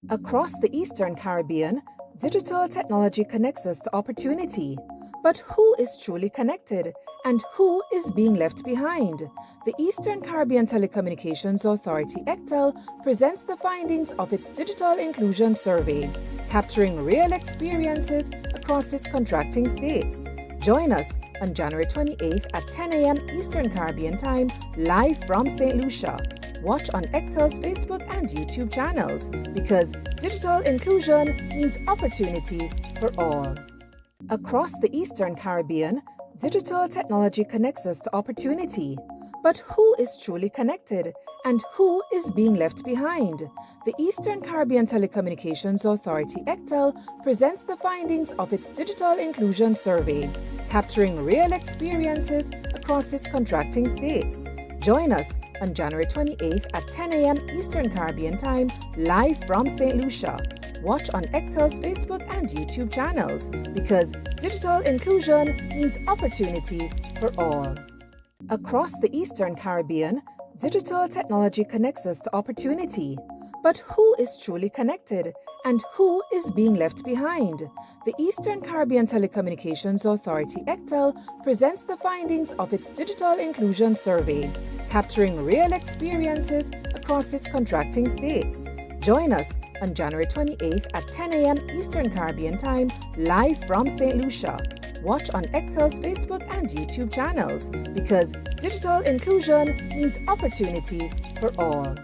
Across the Eastern Caribbean, digital technology connects us to opportunity. But who is truly connected and who is being left behind? The Eastern Caribbean Telecommunications Authority ECTEL presents the findings of its Digital Inclusion Survey, capturing real experiences across its contracting states. Join us on January 28th at 10 a.m. Eastern Caribbean Time, live from St. Lucia. Watch on ECTEL's Facebook and YouTube channels, because digital inclusion means opportunity for all. Across the Eastern Caribbean, digital technology connects us to opportunity. But who is truly connected and who is being left behind? The Eastern Caribbean Telecommunications Authority ECTEL presents the findings of its Digital Inclusion Survey, capturing real experiences across its contracting states. Join us on January 28th at 10 a.m. Eastern Caribbean Time, live from St. Lucia. Watch on ECTEL's Facebook and YouTube channels, because digital inclusion means opportunity for all. Across the Eastern Caribbean, digital technology connects us to opportunity. But who is truly connected and who is being left behind? The Eastern Caribbean Telecommunications Authority ECTEL presents the findings of its Digital Inclusion Survey, capturing real experiences across its contracting states. Join us on January 28th at 10 a.m. Eastern Caribbean Time, live from St. Lucia. Watch on ECTEL's Facebook and YouTube channels, because digital inclusion means opportunity for all.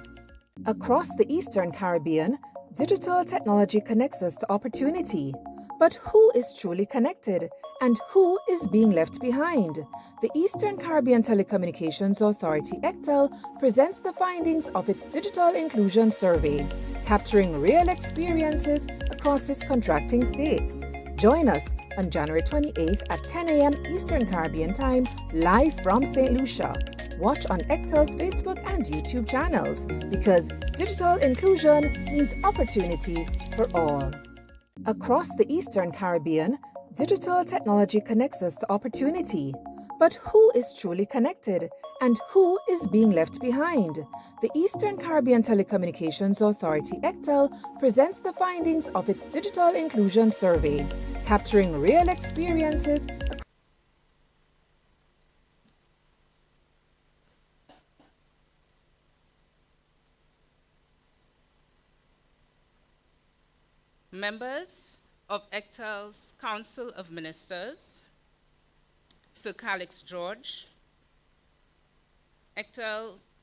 Across the Eastern Caribbean, digital technology connects us to opportunity. But who is truly connected and who is being left behind? The Eastern Caribbean Telecommunications Authority ECTEL presents the findings of its Digital Inclusion Survey, capturing real experiences across its contracting states. Join us on January 28th at 10 a.m. Eastern Caribbean Time, live from St. Lucia. Watch on ECTEL's Facebook and YouTube channels, because digital inclusion means opportunity for all. Across the Eastern Caribbean, digital technology connects us to opportunity. But who is truly connected and who is being left behind? The Eastern Caribbean Telecommunications Authority ECTEL presents the findings of its Digital Inclusion Survey, capturing real experiences. Members of ECTEL's Council of Ministers, Sir Calix George,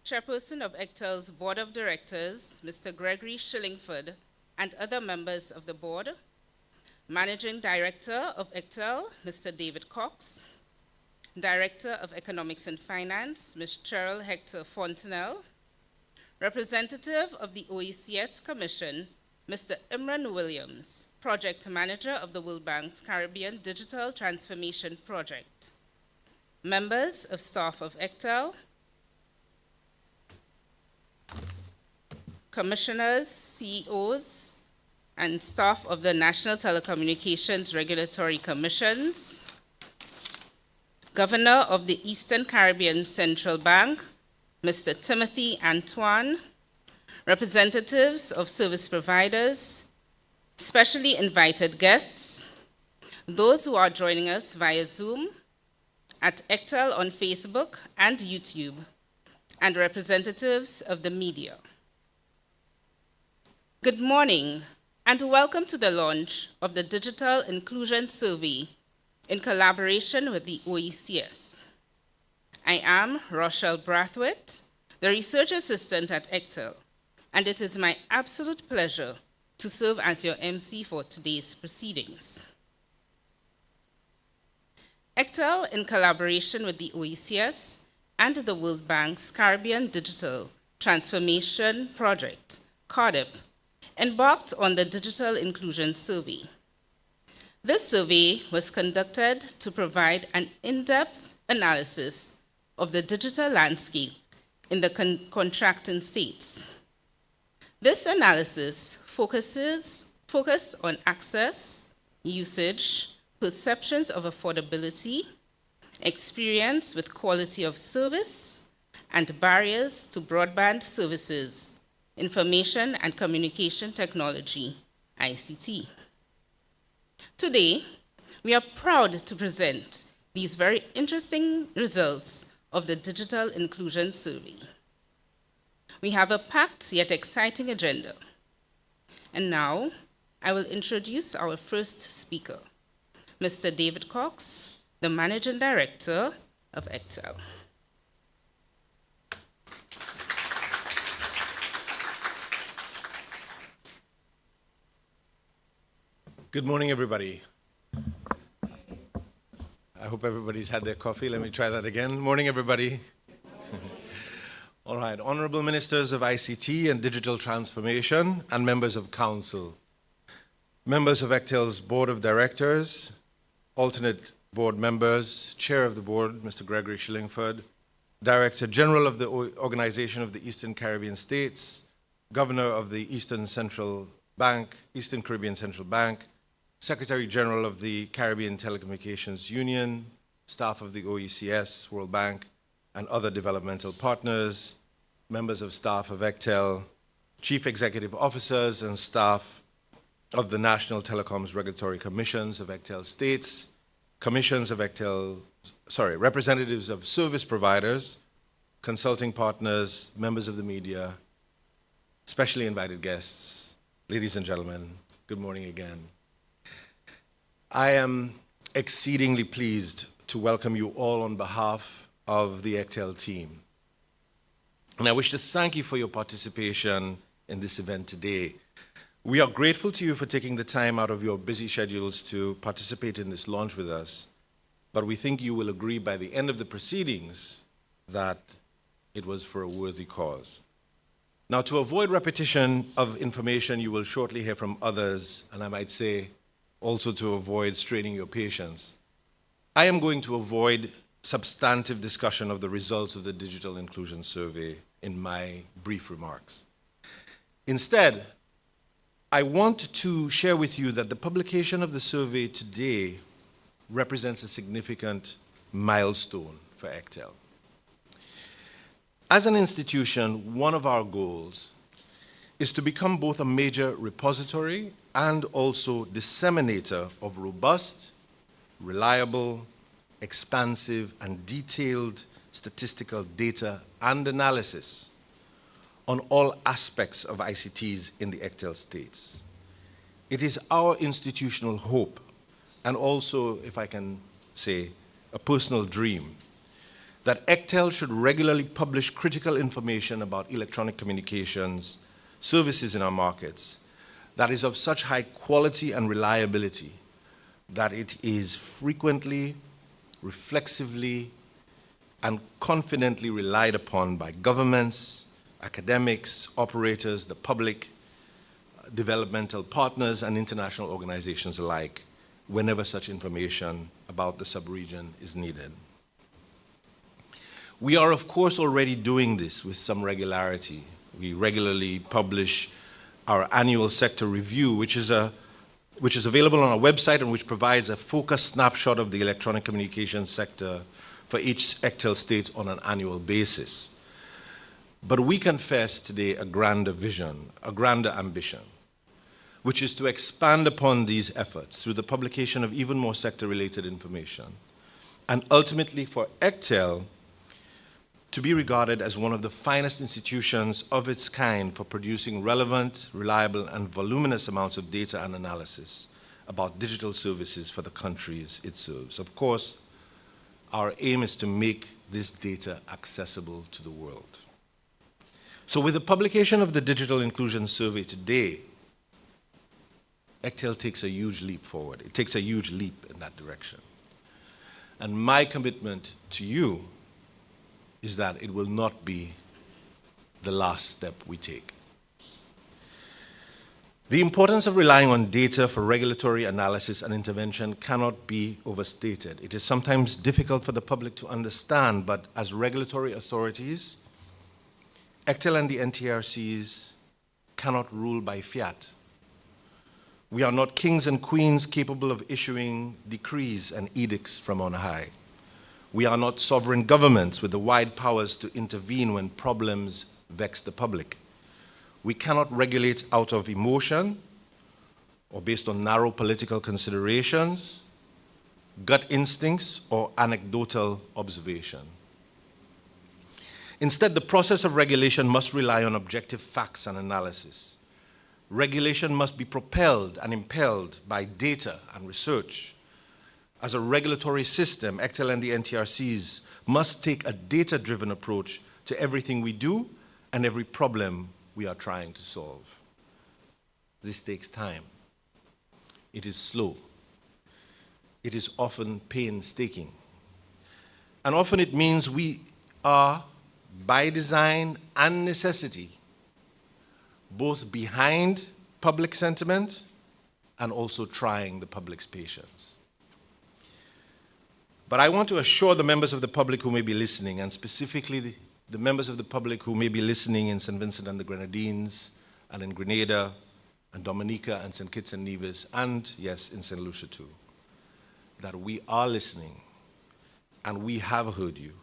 Chairperson of ECTEL's Board of Directors, Mr. Gregory Shillingford, and other members of the board, Managing Director of ECTEL, Mr. David Cox, Director of Economics and Finance, Ms. Cheryl Hector Fontenelle, Representative of the OECS Commission, Mr. Imran Williams, Project Manager of the World Bank's Caribbean Digital Transformation Project, members of staff of ECTEL, commissioners, CEOs, and staff of the National Telecommunications Regulatory Commissions, Governor of the Eastern Caribbean Central Bank, Mr. Timothy Antoine, representatives of service providers, specially invited guests, those who are joining us via Zoom, at ECTEL on Facebook and YouTube, and representatives of the media. Good morning, and welcome to the launch of the Digital Inclusion Survey in collaboration with the OECS. I am Rochelle Brathwaite, the Research Assistant at ECTEL, and it is my absolute pleasure to serve as your MC for today's proceedings. ECTEL, in collaboration with the OECS and the World Bank's Caribbean Digital Transformation Project, CARDIP, embarked on the Digital Inclusion Survey. This survey was conducted to provide an in-depth analysis of the digital landscape in the contracting states. This analysis focused on access, usage, perceptions of affordability, experience with quality of service, and barriers to broadband services Information and Communication Technology, ICT. Today, we are proud to present these very interesting results of the Digital Inclusion Survey. We have a packed yet exciting agenda. And now, I will introduce our first speaker, Mr. David Cox, the Managing Director of ECTEL. Good morning, everybody. I hope everybody's had their coffee. Let me try that again. Morning, everybody. All right, honorable ministers of ICT and digital transformation and members of council, members of ECTEL's board of directors, alternate board members, chair of the board, Mr. Gregory Shillingford, director general of the Organization of the Eastern Caribbean States, governor of the Eastern Caribbean Central Bank, secretary general of the Caribbean Telecommunications Union, staff of the OECS, World Bank, and other developmental partners, members of staff of ECTEL, chief executive officers and staff of the National Telecoms Regulatory Commissions of ECTEL states, commissions of ECTEL, representatives of service providers, consulting partners, members of the media, specially invited guests, ladies and gentlemen, good morning again. I am exceedingly pleased to welcome you all on behalf of the ECTEL team. And I wish to thank you for your participation in this event today. We are grateful to you for taking the time out of your busy schedules to participate in this launch with us, but we think you will agree by the end of the proceedings that it was for a worthy cause. Now, to avoid repetition of information you will shortly hear from others, and I might say also to avoid straining your patience, I am going to avoid substantive discussion of the results of the Digital Inclusion Survey in my brief remarks. Instead, I want to share with you that the publication of the survey today represents a significant milestone for ECTEL. As an institution, one of our goals is to become both a major repository and also disseminator of robust, reliable, expansive, and detailed statistical data and analysis on all aspects of ICTs in the ECTEL states. It is our institutional hope, and also, if I can say, a personal dream, that ECTEL should regularly publish critical information about electronic communications services in our markets that is of such high quality and reliability that it is frequently, reflexively, and confidently relied upon by governments, academics, operators, the public, developmental partners, and international organizations alike, whenever such information about the sub-region is needed. We are, of course, already doing this with some regularity. We regularly publish our annual sector review, which is available on our website and which provides a focused snapshot of the electronic communications sector for each ECTEL state on an annual basis. But we confess today a grander vision, a grander ambition, which is to expand upon these efforts through the publication of even more sector-related information, and ultimately for ECTEL to be regarded as one of the finest institutions of its kind for producing relevant, reliable, and voluminous amounts of data and analysis about digital services for the countries it serves. Of course, our aim is to make this data accessible to the world. So with the publication of the Digital Inclusion Survey today, ECTEL takes a huge leap forward. It takes a huge leap in that direction. And my commitment to you is that it will not be the last step we take. The importance of relying on data for regulatory analysis and intervention cannot be overstated. It is sometimes difficult for the public to understand, but as regulatory authorities, ECTEL and the NTRCs cannot rule by fiat. We are not kings and queens capable of issuing decrees and edicts from on high. We are not sovereign governments with the wide powers to intervene when problems vex the public. We cannot regulate out of emotion or based on narrow political considerations, gut instincts, or anecdotal observation. Instead, the process of regulation must rely on objective facts and analysis. Regulation must be propelled and impelled by data and research. As a regulatory system, ECTEL and the NTRCs must take a data-driven approach to everything we do and every problem we are trying to solve. This takes time. It is slow. It is often painstaking. And often it means we are, by design and necessity, both behind public sentiment and also trying the public's patience. But I want to assure the members of the public who may be listening, and specifically the members of the public who may be listening in St. Vincent and the Grenadines, and in Grenada, and Dominica, and St. Kitts and Nevis, and yes, in St. Lucia too, that we are listening, and we have heard you,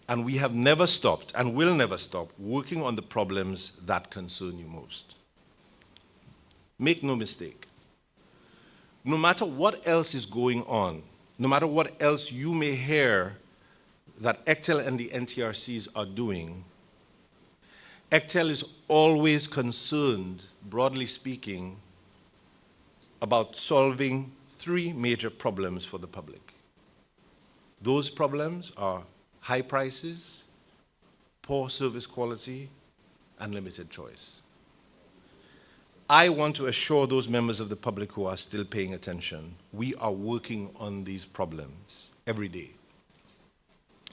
and we have never stopped, and will never stop, working on the problems that concern you most. Make no mistake, no matter what else is going on, no matter what else you may hear that ECTEL and the NTRCs are doing, ECTEL is always concerned, broadly speaking, about solving three major problems for the public. Those problems are high prices, poor service quality, and limited choice. I want to assure those members of the public who are still paying attention, we are working on these problems every day.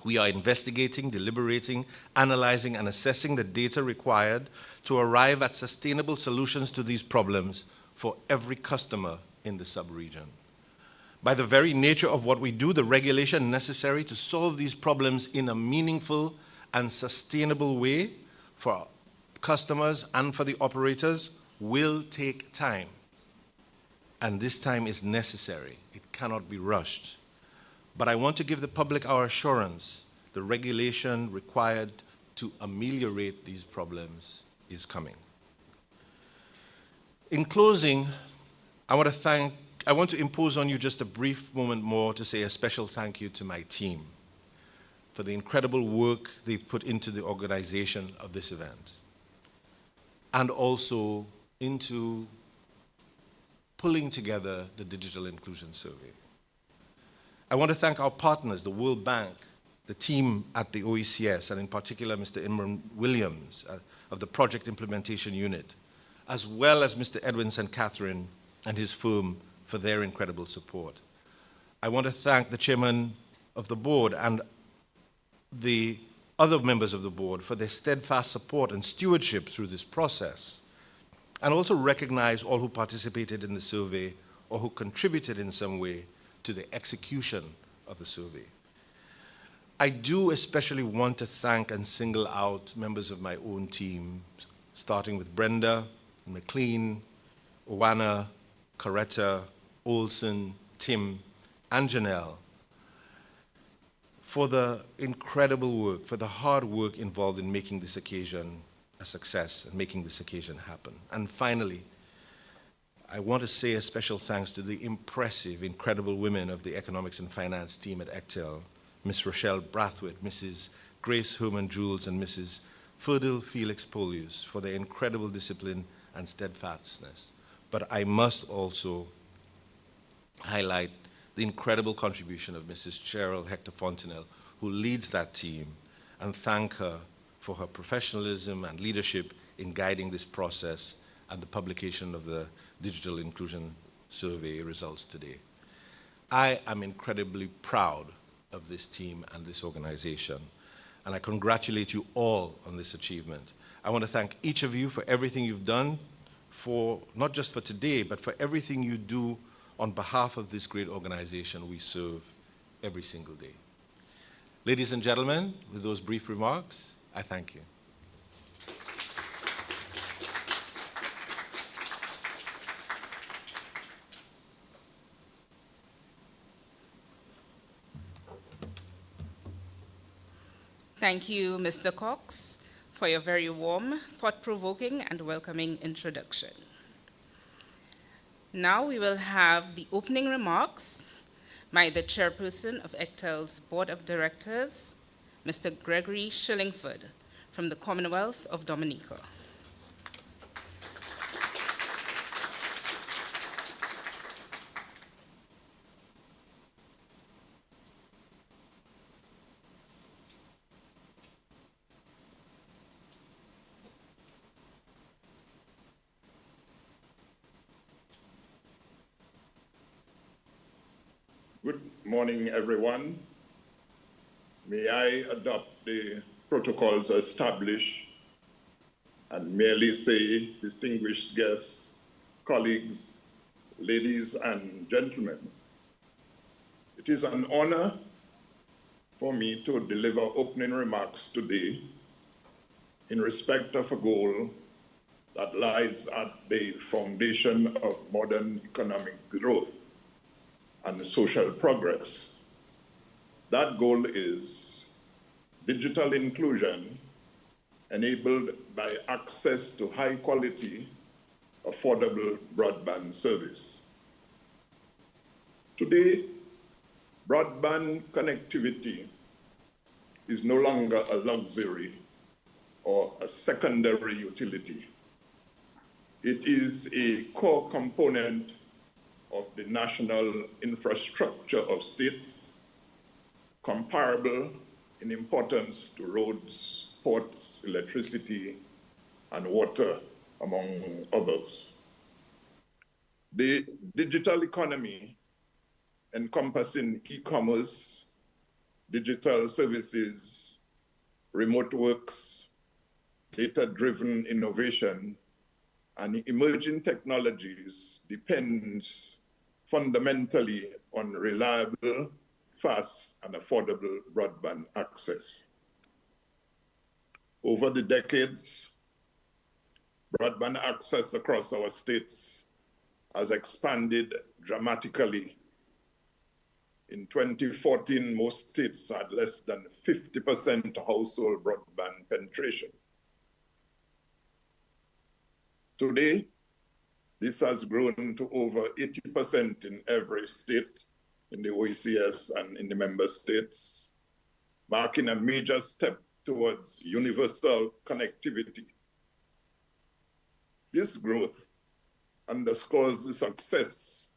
We are investigating, deliberating, analyzing, and assessing the data required to arrive at sustainable solutions to these problems for every customer in the sub-region. By the very nature of what we do, the regulation necessary to solve these problems in a meaningful and sustainable way for customers and for the operators will take time. And this time is necessary. It cannot be rushed. But I want to give the public our assurance the regulation required to ameliorate these problems is coming. In closing, I want to impose on you just a brief moment more to say a special thank you to my team for the incredible work they've put into the organization of this event, and also into pulling together the Digital Inclusion Survey. I want to thank our partners, the World Bank, the team at the OECS, and in particular Mr. Imran Williams of the Project Implementation Unit, as well as Mr. Edwin St. Catherine and his firm for their incredible support. I want to thank the chairman of the board and the other members of the board for their steadfast support and stewardship through this process, and also recognize all who participated in the survey or who contributed in some way to the execution of the survey. I do especially want to thank and single out members of my own team, starting with Brenda, McLean, Owana, Coretta, Olson, Tim, and Janelle, for the incredible work, for the hard work involved in making this occasion a success and making this occasion happen. And finally, I want to say a special thanks to the impressive, incredible women of the economics and finance team at ECTEL, Ms. Rochelle Brathwaite, Mrs. Grace Herman Jules, and Mrs. Ferdil Felix Polius for their incredible discipline and steadfastness. But I must also highlight the incredible contribution of Mrs. Cheryl Hector Fontenelle, who leads that team, and thank her for her professionalism and leadership in guiding this process and the publication of the Digital Inclusion Survey results today. I am incredibly proud of this team and this organization, and I congratulate you all on this achievement. I want to thank each of you for everything you've done, for not just for today, but for everything you do on behalf of this great organization we serve every single day. Ladies and gentlemen, with those brief remarks, I thank you. Thank you, Mr. Cox, for your very warm, thought-provoking, and welcoming introduction. Now we will have the opening remarks by the chairperson of ECTEL's Board of Directors, Mr. Gregory Shillingford, from the Commonwealth of Dominica. Good morning, everyone. May I adopt the protocols established and merely say, distinguished guests, colleagues, ladies and gentlemen, it is an honor for me to deliver opening remarks today in respect of a goal that lies at the foundation of modern economic growth and social progress. That goal is digital inclusion enabled by access to high quality, affordable broadband service. Today, broadband connectivity is no longer a luxury or a secondary utility. It is a core component of the national infrastructure of states, comparable in importance to roads, ports, electricity, and water, among others. The digital economy, encompassing e-commerce, digital services, remote works, data-driven innovation, and emerging technologies, depends fundamentally on reliable, fast, and affordable broadband access. Over the decades, broadband access across our states has expanded dramatically. In 2014, most states had less than 50% household broadband penetration. Today, this has grown to over 80% in every state in the OECS and in the member states, marking a major step towards universal connectivity. This growth underscores the success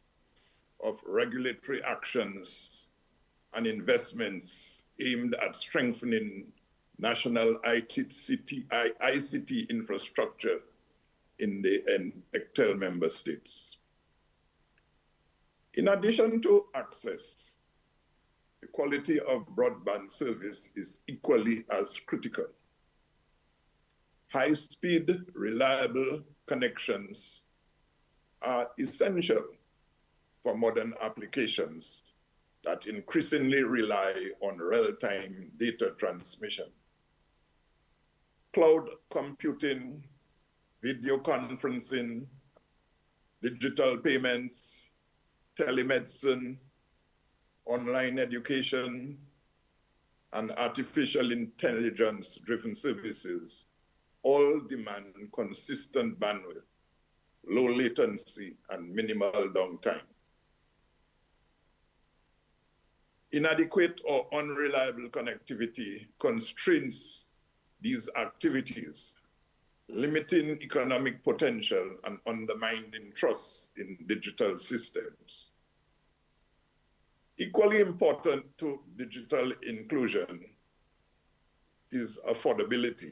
of regulatory actions and investments aimed at strengthening national ICT infrastructure in the ECTEL member states. In addition to access, the quality of broadband service is equally as critical. High-speed, reliable connections are essential for modern applications that increasingly rely on real-time data transmission. Cloud computing, video conferencing, digital payments, telemedicine, online education, and artificial intelligence-driven services all demand consistent bandwidth, low latency, and minimal downtime. Inadequate or unreliable connectivity constrains these activities, limiting economic potential and undermining trust in digital systems. Equally important to digital inclusion is affordability.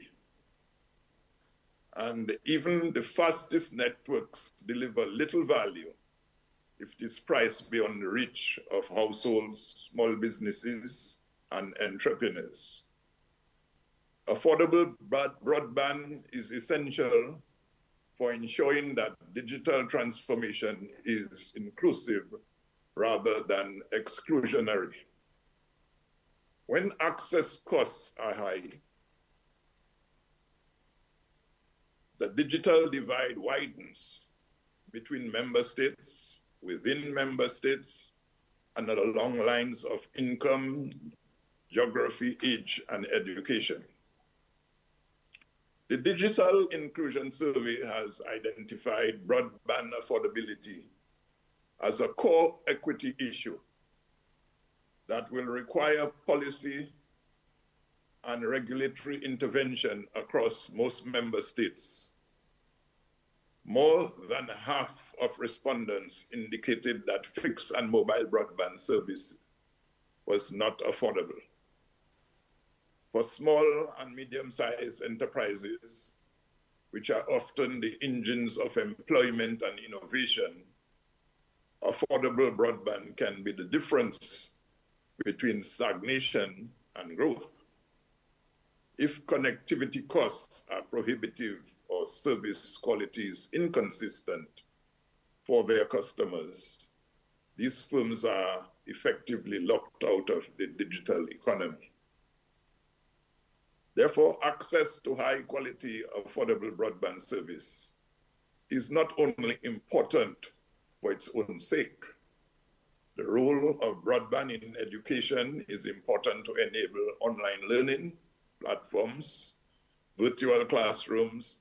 And even the fastest networks deliver little value if it is priced beyond the reach of households, small businesses, and entrepreneurs. Affordable broadband is essential for ensuring that digital transformation is inclusive rather than exclusionary. When access costs are high, the digital divide widens between member states, within member states, and along lines of income, geography, age, and education. The Digital Inclusion Survey has identified broadband affordability as a core equity issue that will require policy and regulatory intervention across most member states. More than half of respondents indicated that fixed and mobile broadband service was not affordable. For small and medium-sized enterprises, which are often the engines of employment and innovation, affordable broadband can be the difference between stagnation and growth. If connectivity costs are prohibitive or service quality is inconsistent for their customers, these firms are effectively locked out of the digital economy. Therefore, access to high-quality, affordable broadband service is not only important for its own sake. The role of broadband in education is important to enable online learning platforms, virtual classrooms,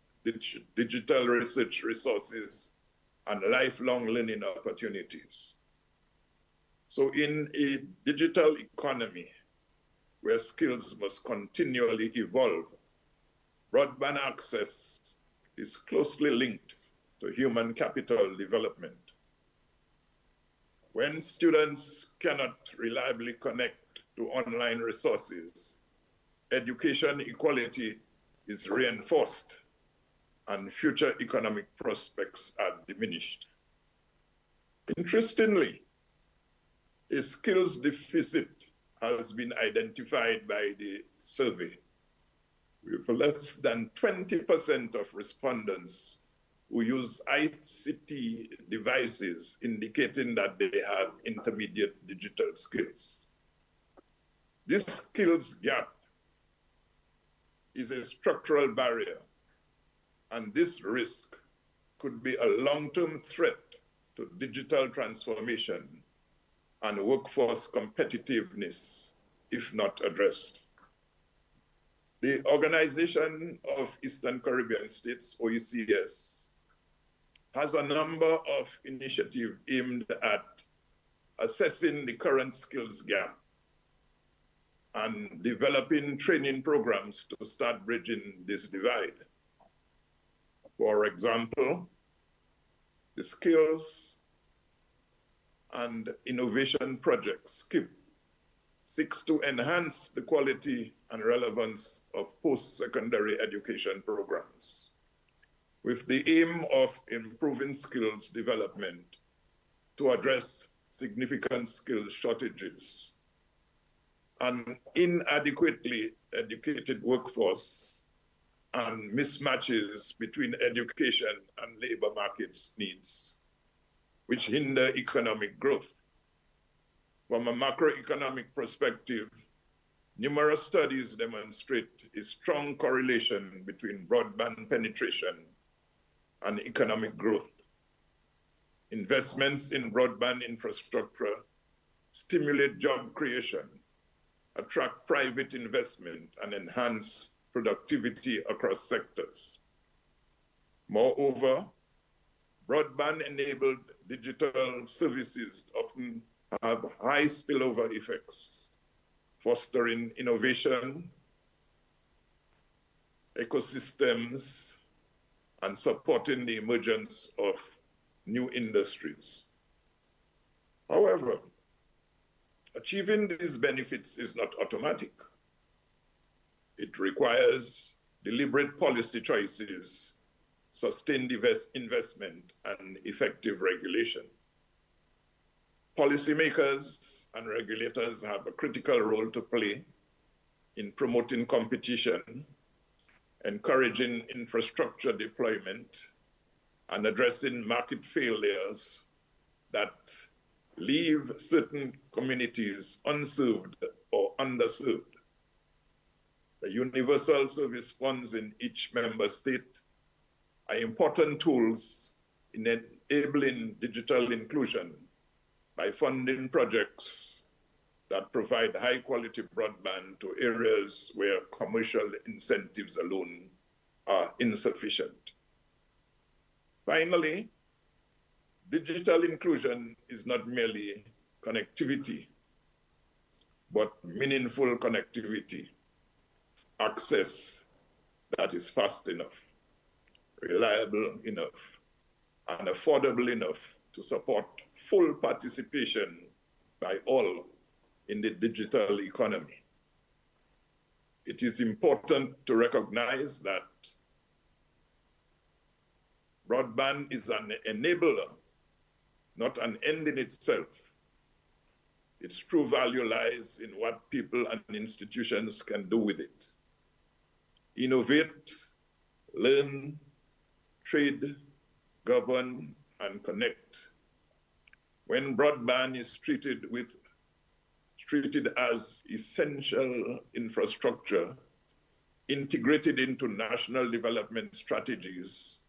digital research resources, and lifelong learning opportunities. So in a digital economy where skills must continually evolve, broadband access is closely linked to human capital development. When students cannot reliably connect to online resources, education equality is reinforced and future economic prospects are diminished. Interestingly, a skills deficit has been identified by the survey, with less than 20% of respondents who use ICT devices indicating that they have intermediate digital skills. This skills gap is a structural barrier, and this risk could be a long-term threat to digital transformation and workforce competitiveness if not addressed. The Organization of Eastern Caribbean States, OECS, has a number of initiatives aimed at assessing the current skills gap and developing training programs to start bridging this divide. For example, the Skills and Innovation Project, SKIP, seeks to enhance the quality and relevance of post-secondary education programs, with the aim of improving skills development to address significant skills shortages, an inadequately educated workforce, and mismatches between education and labor markets needs, which hinder economic growth. From a macroeconomic perspective, numerous studies demonstrate a strong correlation between broadband penetration and economic growth. Investments in broadband infrastructure stimulate job creation, attract private investment, and enhance productivity across sectors. Moreover, broadband-enabled digital services often have high spillover effects, fostering innovation, ecosystems, and supporting the emergence of new industries. However, achieving these benefits is not automatic. It requires deliberate policy choices, sustained investment, and effective regulation. Policymakers and regulators have a critical role to play in promoting competition, encouraging infrastructure deployment, and addressing market failures that leave certain communities unserved or underserved. The universal service funds in each member state are important tools in enabling digital inclusion by funding projects that provide high-quality broadband to areas where commercial incentives alone are insufficient. Finally, digital inclusion is not merely connectivity, but meaningful connectivity, access that is fast enough, reliable enough, and affordable enough to support full participation by all in the digital economy. It is important to recognize that broadband is an enabler, not an end in itself. Its true value lies in what people and institutions can do with it. Innovate, learn, trade, govern, and connect. When broadband is treated as essential infrastructure, integrated into national development strategies,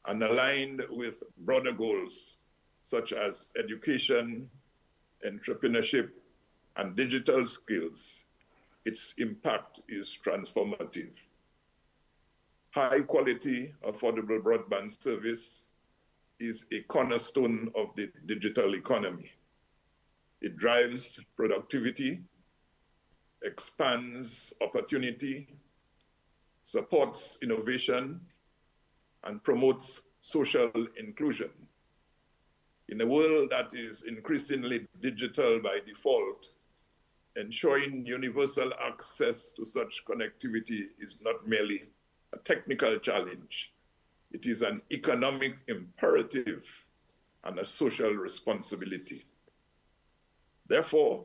and aligned with broader goals such as education, entrepreneurship, and digital skills, its impact is transformative. High quality, affordable broadband service is a cornerstone of the digital economy. It drives productivity, expands opportunity, supports innovation, and promotes social inclusion. In a world that is increasingly digital by default, ensuring universal access to such connectivity is not merely a technical challenge. It is an economic imperative and a social responsibility. Therefore,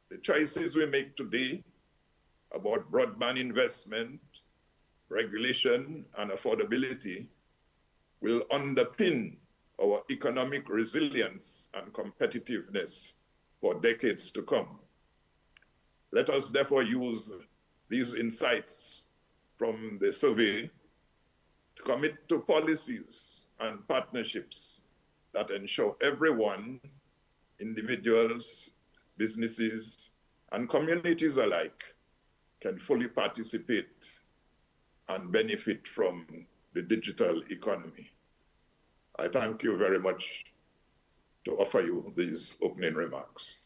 the choices we make today about broadband investment, regulation, and affordability will underpin our economic resilience and competitiveness for decades to come. Let us therefore use these insights from the survey to commit to policies and partnerships that ensure everyone, individuals, businesses, and communities alike, can fully participate and benefit from the digital economy. I thank you very much to offer you these opening remarks.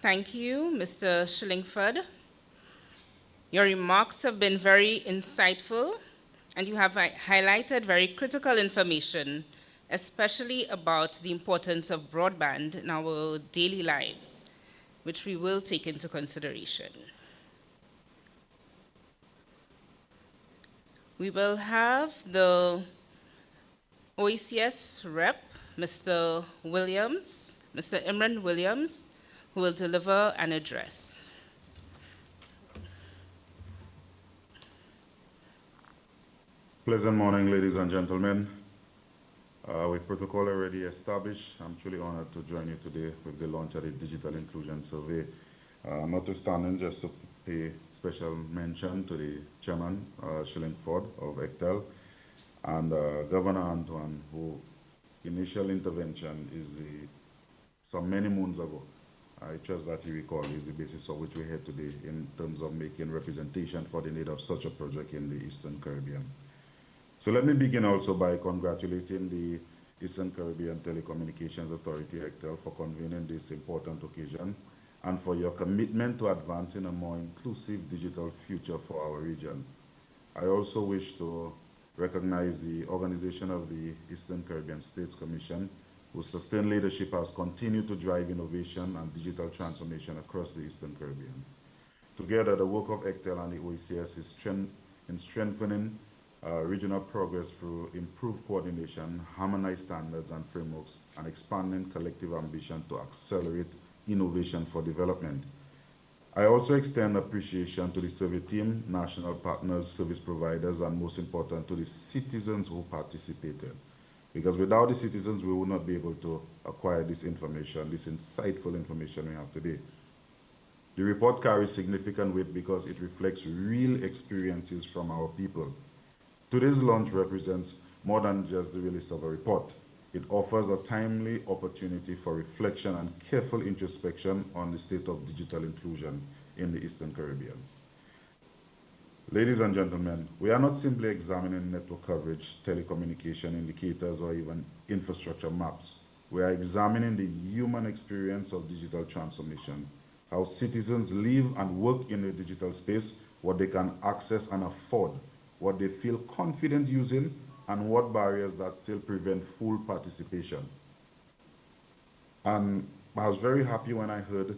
Thank you, Mr. Shillingford. Your remarks have been very insightful, and you have highlighted very critical information, especially about the importance of broadband in our daily lives, which we will take into consideration. We will have the OECS rep, Mr. Williams, Mr. Imran Williams, who will deliver an address. Pleasant morning, ladies and gentlemen. With protocol already established, I'm truly honored to join you today with the launch of the Digital Inclusion Survey. Notwithstanding, just to pay special mention to the Chairman, Shillingford of ECTEL, and Governor Antoine, who initial intervention is some many moons ago. I trust that you recall is the basis for which we're here today in terms of making representation for the need of such a project in the Eastern Caribbean. So let me begin also by congratulating the Eastern Caribbean Telecommunications Authority, ECTEL, for convening this important occasion and for your commitment to advancing a more inclusive digital future for our region. I also wish to recognize the organization of the Eastern Caribbean States Commission, whose sustained leadership has continued to drive innovation and digital transformation across the Eastern Caribbean. Together, the work of ECTEL and the OECS is in strengthening regional progress through improved coordination, harmonized standards and frameworks, and expanding collective ambition to accelerate innovation for development. I also extend appreciation to the survey team, national partners, service providers, and most important, to the citizens who participated. Because without the citizens, we would not be able to acquire this information, this insightful information we have today. The report carries significant weight because it reflects real experiences from our people. Today's launch represents more than just the release of a report. It offers a timely opportunity for reflection and careful introspection on the state of digital inclusion in the Eastern Caribbean. Ladies and gentlemen, we are not simply examining network coverage, telecommunication indicators, or even infrastructure maps. We are examining the human experience of digital transformation, how citizens live and work in the digital space, what they can access and afford, what they feel confident using, and what barriers that still prevent full participation. And I was very happy when I heard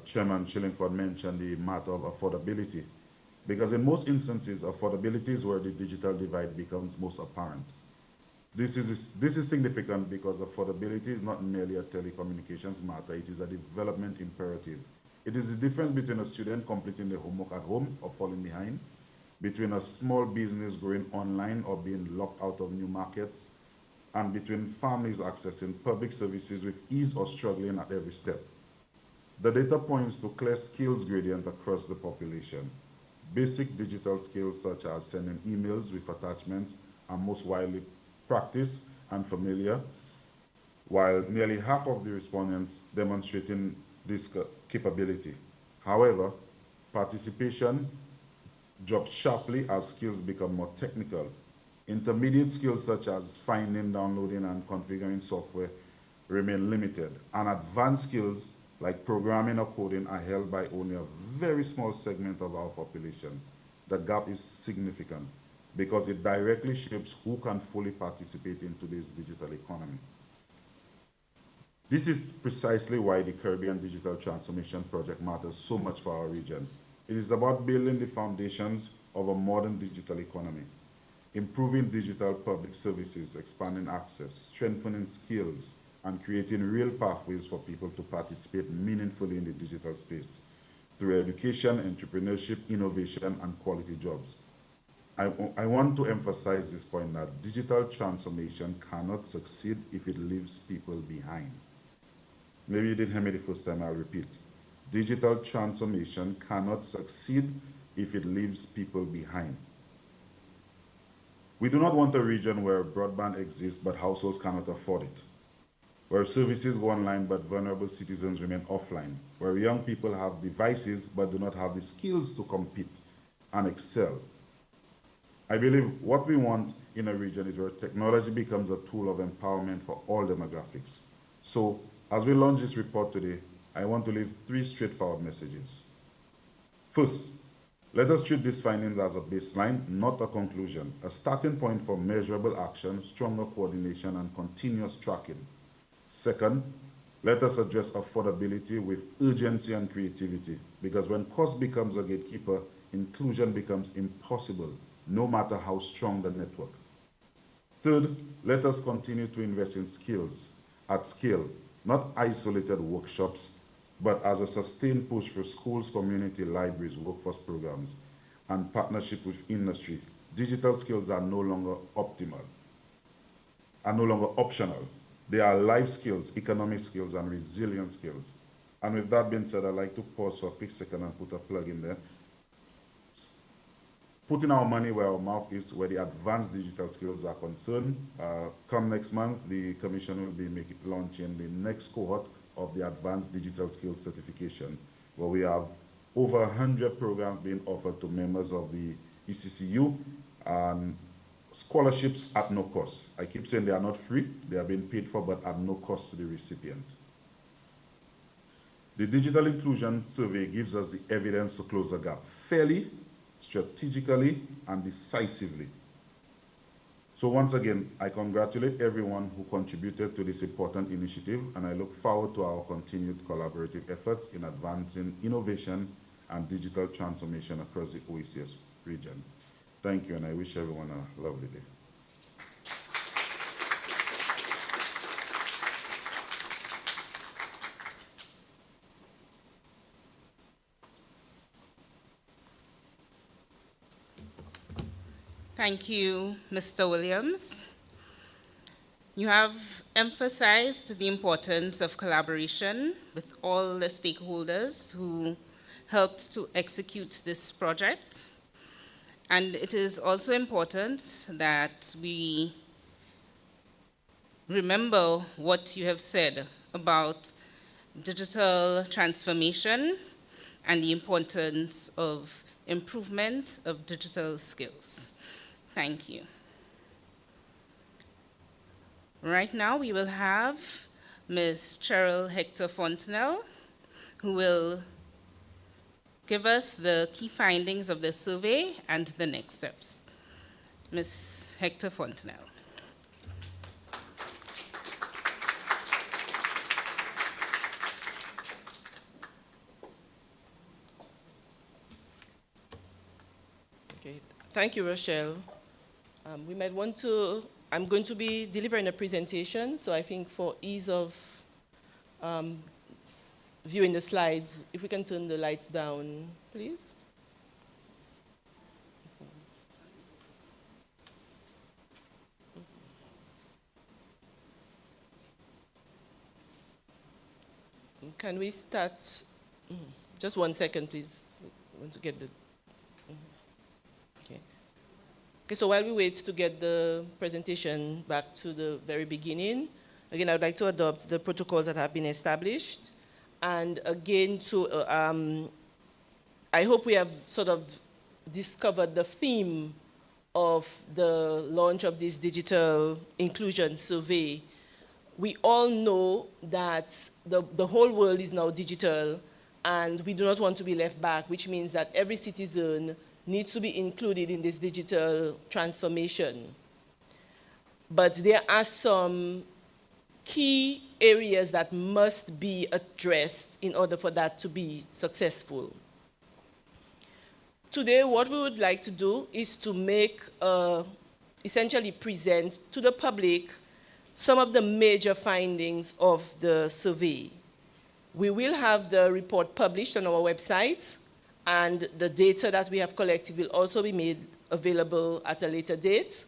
Chairman Shillingford mention the matter of affordability, because in most instances, affordability is where the digital divide becomes most apparent. This is significant because affordability is not merely a telecommunications matter, it is a development imperative. It is the difference between a student completing their homework at home or falling behind, between a small business growing online or being locked out of new markets, and between families accessing public services with ease or struggling at every step. The data points to clear skills gradient across the population. Basic digital skills such as sending emails with attachments are most widely practiced and familiar, while nearly half of the respondents demonstrating this capability. However, participation drops sharply as skills become more technical. Intermediate skills such as finding, downloading, and configuring software remain limited, and advanced skills like programming or coding are held by only a very small segment of our population. The gap is significant because it directly shapes who can fully participate in today's digital economy. This is precisely why the Caribbean Digital Transformation Project matters so much for our region. It is about building the foundations of a modern digital economy, improving digital public services, expanding access, strengthening skills, and creating real pathways for people to participate meaningfully in the digital space through education, entrepreneurship, innovation, and quality jobs. I want to emphasize this point that digital transformation cannot succeed if it leaves people behind. Maybe you didn't hear me the first time, I'll repeat. Digital transformation cannot succeed if it leaves people behind. We do not want a region where broadband exists but households cannot afford it, where services go online but vulnerable citizens remain offline, where young people have devices but do not have the skills to compete and excel. I believe what we want in a region is where technology becomes a tool of empowerment for all demographics. So, as we launch this report today, I want to leave 3 straightforward messages. First, let us treat these findings as a baseline, not a conclusion, a starting point for measurable action, stronger coordination, and continuous tracking. Second, let us address affordability with urgency and creativity, because when cost becomes a gatekeeper, inclusion becomes impossible, no matter how strong the network. Third, let us continue to invest in skills at scale, not isolated workshops, but as a sustained push for schools, community libraries, workforce programs, and partnership with industry. Digital skills are no longer optional. They are life skills, economic skills, and resilient skills. And with that being said, I'd like to pause for a quick second and put a plug in there. Putting our money where our mouth is, where the advanced digital skills are concerned. Come next month, the Commission will be launching the next cohort of the Advanced Digital Skills Certification, where we have over 100 programs being offered to members of the ECCU, and scholarships at no cost. I keep saying they are not free, they are being paid for, but at no cost to the recipient. The Digital Inclusion Survey gives us the evidence to close the gap fairly, strategically, and decisively. So once again, I congratulate everyone who contributed to this important initiative, and I look forward to our continued collaborative efforts in advancing innovation and digital transformation across the OECS region. Thank you, and I wish everyone a lovely day. Thank you, Mr. Williams. You have emphasized the importance of collaboration with all the stakeholders who helped to execute this project. And it is also important that we remember what you have said about digital transformation and the importance of improvement of digital skills. Thank you. Right now, we will have Ms. Cheryl Hector Fontenelle, who will give us the key findings of the survey and the next steps. Ms. Hector Fontenelle. Okay, thank you, Rochelle. We might want to, I'm going to be delivering a presentation, so I think for ease of viewing the slides, if we can turn the lights down, please. Can we start? Just 1 second, please. I want to get the. Okay. Okay, so while we wait to get the presentation back to the very beginning, again, I would like to adopt the protocols that have been established. And again, I hope we have sort of discovered the theme of the launch of this digital inclusion survey. We all know that the whole world is now digital, and we do not want to be left back, which means that every citizen needs to be included in this digital transformation. But there are some key areas that must be addressed in order for that to be successful. Today, what we would like to do is to essentially present to the public some of the major findings of the survey. We will have the report published on our website, and the data that we have collected will also be made available at a later date.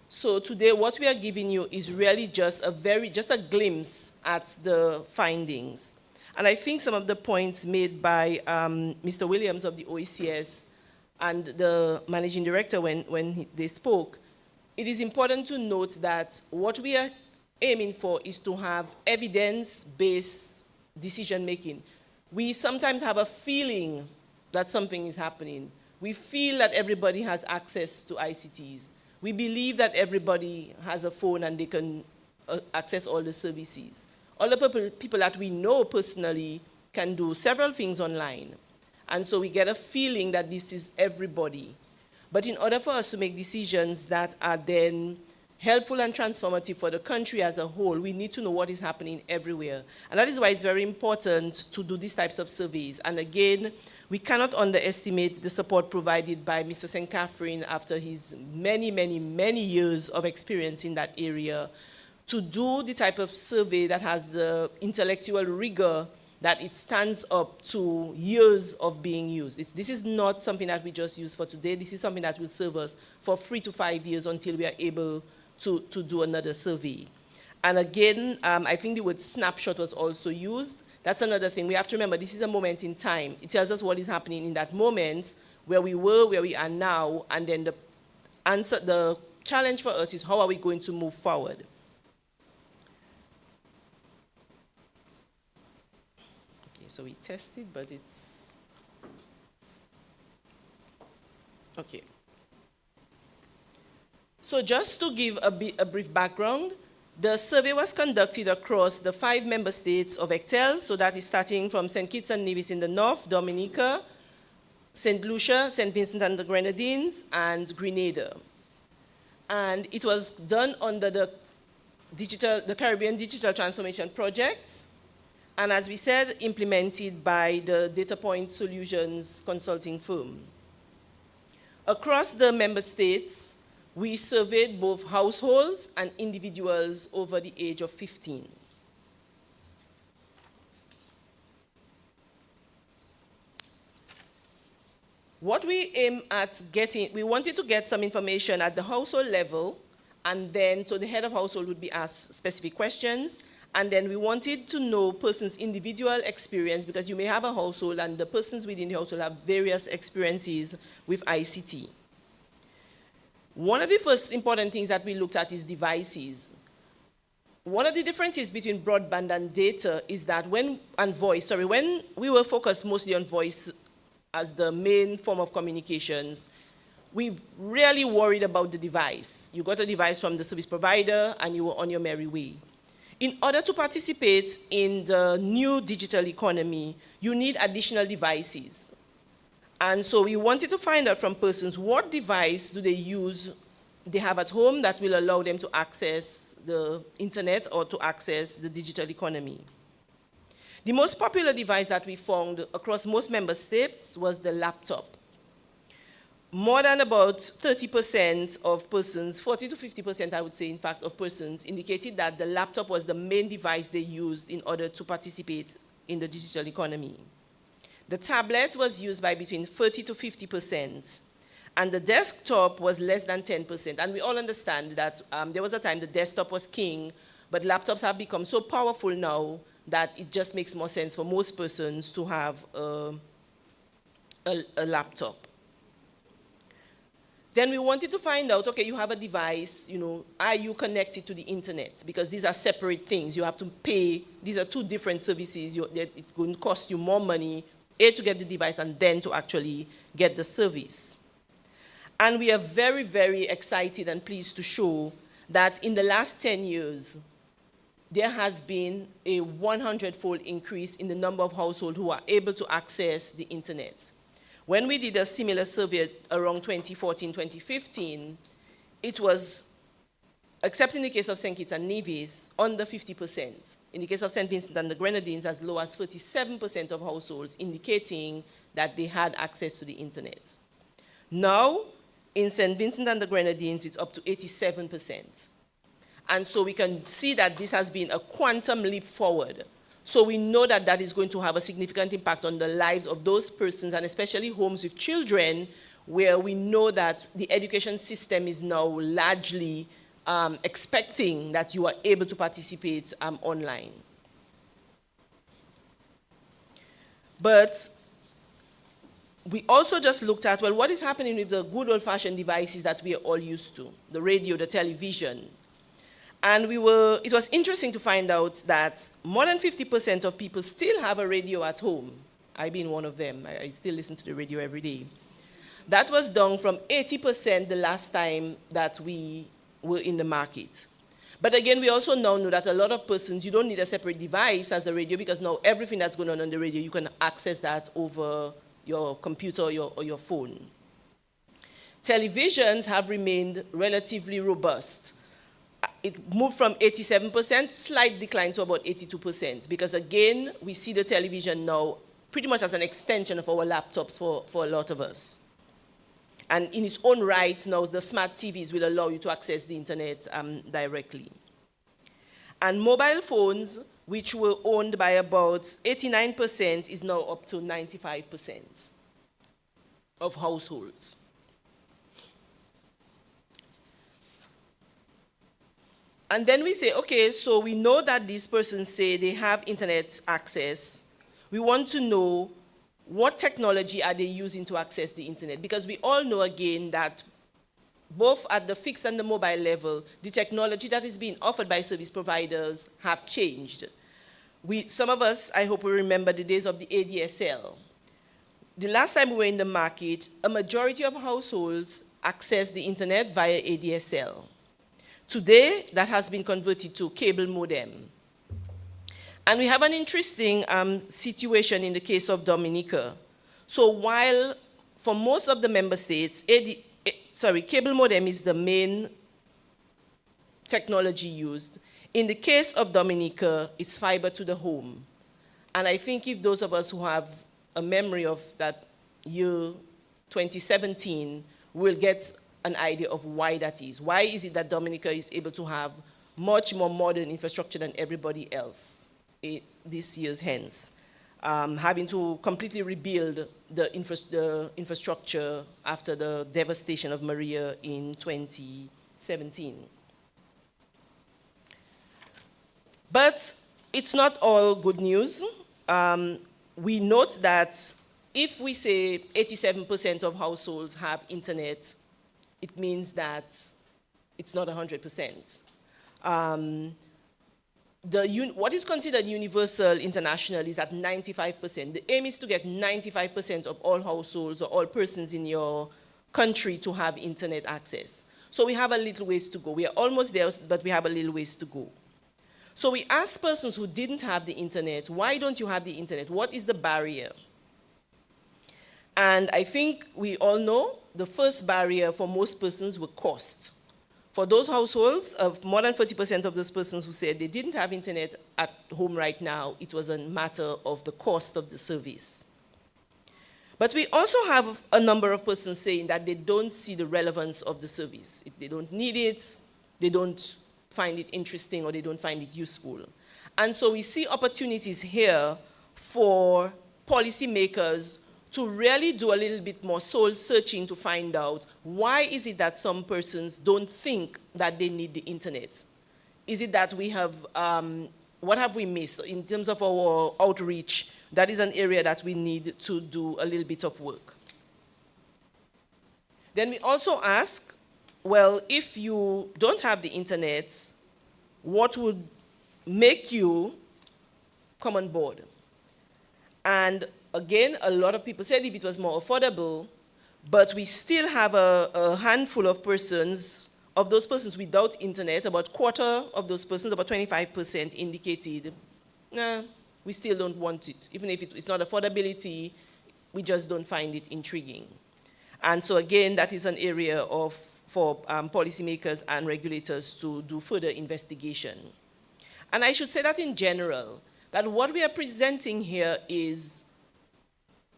So today, what we are giving you is really just a glimpse at the findings. And I think some of the points made by Mr. Williams of the OECS and the managing director when they spoke, it is important to note that what we are aiming for is to have evidence-based decision-making. We sometimes have a feeling that something is happening. We feel that everybody has access to ICTs. We believe that everybody has a phone and they can access all the services. All the people that we know personally can do several things online. And so we get a feeling that this is everybody. But in order for us to make decisions that are then helpful and transformative for the country as a whole, we need to know what is happening everywhere. And that is why it's very important to do these types of surveys. And again, we cannot underestimate the support provided by Mr. St. Catherine after his many, many, many years of experience in that area to do the type of survey that has the intellectual rigor that it stands up to years of being used. This is not something that we just use for today. This is something that will serve us for 3 to 5 years until we are able to do another survey. And again, I think the word snapshot was also used. That's another thing. We have to remember this is a moment in time. It tells us what is happening in that moment, where we were, where we are now, and then the challenge for us is how are we going to move forward. So we tested, but it's okay. So just to give a brief background, the survey was conducted across the 5 member states of ECTEL, so that is starting from St. Kitts and Nevis in the north, Dominica, St. Lucia, St. Vincent and the Grenadines, and Grenada. And it was done under the Caribbean Digital Transformation Project, and as we said, implemented by the Data Point Solutions consulting firm. Across the member states, we surveyed both households and individuals over the age of 15. What we aim at getting, we wanted to get some information at the household level, and then, so the head of household would be asked specific questions, and then we wanted to know person's individual experience, because you may have a household and the persons within the household have various experiences with ICT. One of the first important things that we looked at is devices. One of the differences between broadband and data is that when we were focused mostly on voice as the main form of communications, we've really worried about the device. You got a device from the service provider and you were on your merry way. In order to participate in the new digital economy, you need additional devices. And so we wanted to find out from persons what device do they have at home that will allow them to access the internet or to access the digital economy. The most popular device that we found across most member states was the laptop. More than about 30% of persons, 40 to 50% I would say in fact of persons, indicated that the laptop was the main device they used in order to participate in the digital economy. The tablet was used by between 30 to 50%, and the desktop was less than 10%. And we all understand that there was a time the desktop was king, but laptops have become so powerful now that it just makes more sense for most persons to have a laptop. Then we wanted to find out, okay, you have a device, are you connected to the internet? Because these are separate things. You have to pay. These are two different services. It's going to cost you more money, A, to get the device, and then to actually get the service. And we are very, very excited and pleased to show that in the last 10 years, there has been a 100-fold increase in the number of households who are able to access the internet. When we did a similar survey around 2014, 2015, it was, except in the case of St. Kitts and Nevis, under 50%. In the case of St. Vincent and the Grenadines, as low as 37% of households, indicating that they had access to the internet. Now, in St. Vincent and the Grenadines, it's up to 87%. And so we can see that this has been a quantum leap forward. So we know that that is going to have a significant impact on the lives of those persons, and especially homes with children, where we know that the education system is now largely expecting that you are able to participate online. But we also just looked at, well, what is happening with the good old-fashioned devices that we are all used to, the radio, the television. And it was interesting to find out that more than 50% of people still have a radio at home. I being one of them. I still listen to the radio every day. That was down from 80% the last time that we were in the market. But again, we also now know that a lot of persons, you don't need a separate device as a radio, because now everything that's going on the radio, you can access that over your computer or your phone. Televisions have remained relatively robust. It moved from 87%, slight decline to about 82%, because again, we see the television now pretty much as an extension of our laptops for a lot of us. And in its own right, now the smart TVs will allow you to access the internet directly. And mobile phones, which were owned by about 89%, is now up to 95% of households. And then we say, okay, so we know that these persons say they have internet access. We want to know what technology are they using to access the internet? Because we all know, again, that both at the fixed and the mobile level, the technology that is being offered by service providers have changed. Some of us, I hope we remember the days of the ADSL. The last time we were in the market, a majority of households accessed the internet via ADSL. Today, that has been converted to cable modem. And we have an interesting situation in the case of Dominica. So while for most of the member states, cable modem is the main technology used. In the case of Dominica, it's fiber to the home. And I think if those of us who have a memory of that year 2017 will get an idea of why that is. Why is it that Dominica is able to have much more modern infrastructure than everybody else this year's hence, having to completely rebuild the infrastructure after the devastation of Maria in 2017. But it's not all good news. We note that if we say 87% of households have internet, it means that it's not 100%. What is considered universal international is at 95%. The aim is to get 95% of all households or all persons in your country to have internet access. So we have a little ways to go. We are almost there, but we have a little ways to go. So we asked persons who didn't have the internet, why don't you have the internet? What is the barrier? And I think we all know the first barrier for most persons was cost. For those households, of more than 40% of those persons who said they didn't have internet at home right now, it was a matter of the cost of the service. But we also have a number of persons saying that they don't see the relevance of the service. They don't need it, they don't find it interesting, or they don't find it useful. And so we see opportunities here for policymakers to really do a little bit more soul searching to find out why is it that some persons don't think that they need the internet? Is it that we have, what have we missed in terms of our outreach? That is an area that we need to do a little bit of work. Then we also ask, well, if you don't have the internet, what would make you come on board? And again, a lot of people said if it was more affordable, but we still have a handful of persons, of those persons without internet, about a quarter of those persons, about 25% indicated, nah, we still don't want it. Even if it's not affordability, we just don't find it intriguing. And so again, that is an area for policymakers and regulators to do further investigation. And I should say that in general, that what we are presenting here is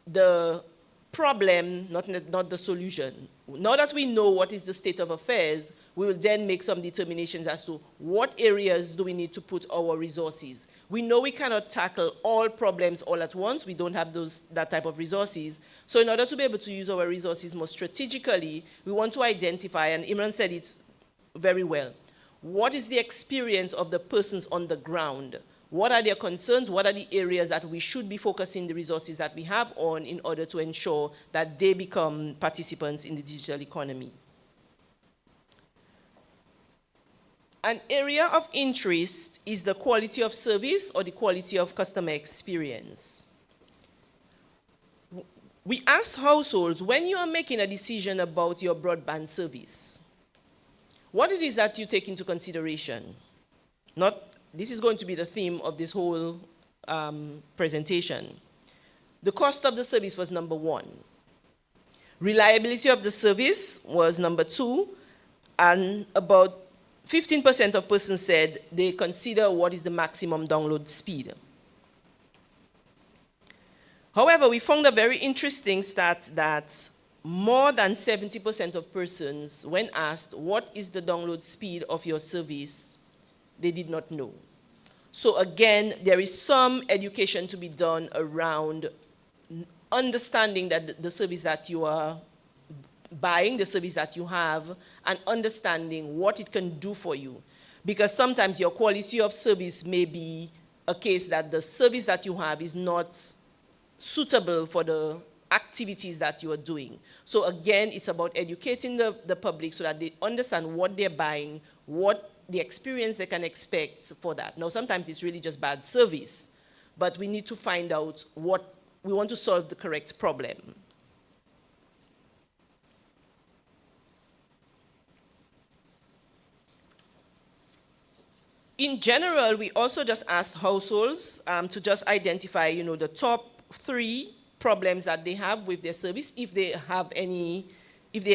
the problem, not the solution. Now that we know what is the state of affairs, we will then make some determinations as to what areas do we need to put our resources. We know we cannot tackle all problems all at once. We don't have that type of resources. So in order to be able to use our resources more strategically, we want to identify, and Imran said it very well, what is the experience of the persons on the ground? What are their concerns? What are the areas that we should be focusing the resources that we have on in order to ensure that they become participants in the digital economy? An area of interest is the quality of service or the quality of customer experience. We asked households, when you are making a decision about your broadband service, what it is that you take into consideration? This is going to be the theme of this whole presentation. The cost of the service was number one. Reliability of the service was number two, and about 15% of persons said they consider what is the maximum download speed. However, we found a very interesting stat that more than 70% of persons, when asked what is the download speed of your service, they did not know. So again, there is some education to be done around understanding that the service that you are buying, the service that you have, and understanding what it can do for you. Because sometimes your quality of service may be a case that the service that you have is not suitable for the activities that you are doing. So again, it's about educating the public so that they understand what they're buying, what the experience they can expect for that. Now, sometimes it's really just bad service, but we need to find out what we want to solve the correct problem. In general, we also just asked households to just identify, the top 3 problems that they have with their service, if they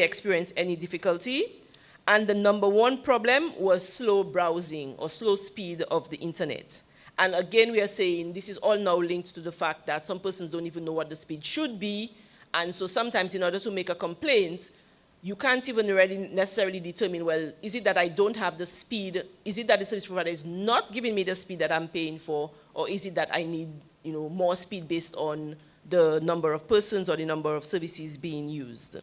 experience any difficulty. And the number 1 problem was slow browsing or slow speed of the internet. And again, we are saying this is all now linked to the fact that some persons don't even know what the speed should be. And so sometimes in order to make a complaint, you can't even really necessarily determine, well, is it that I don't have the speed? Is it that the service provider is not giving me the speed that I'm paying for? Or is it that I need more speed based on the number of persons or the number of services being used?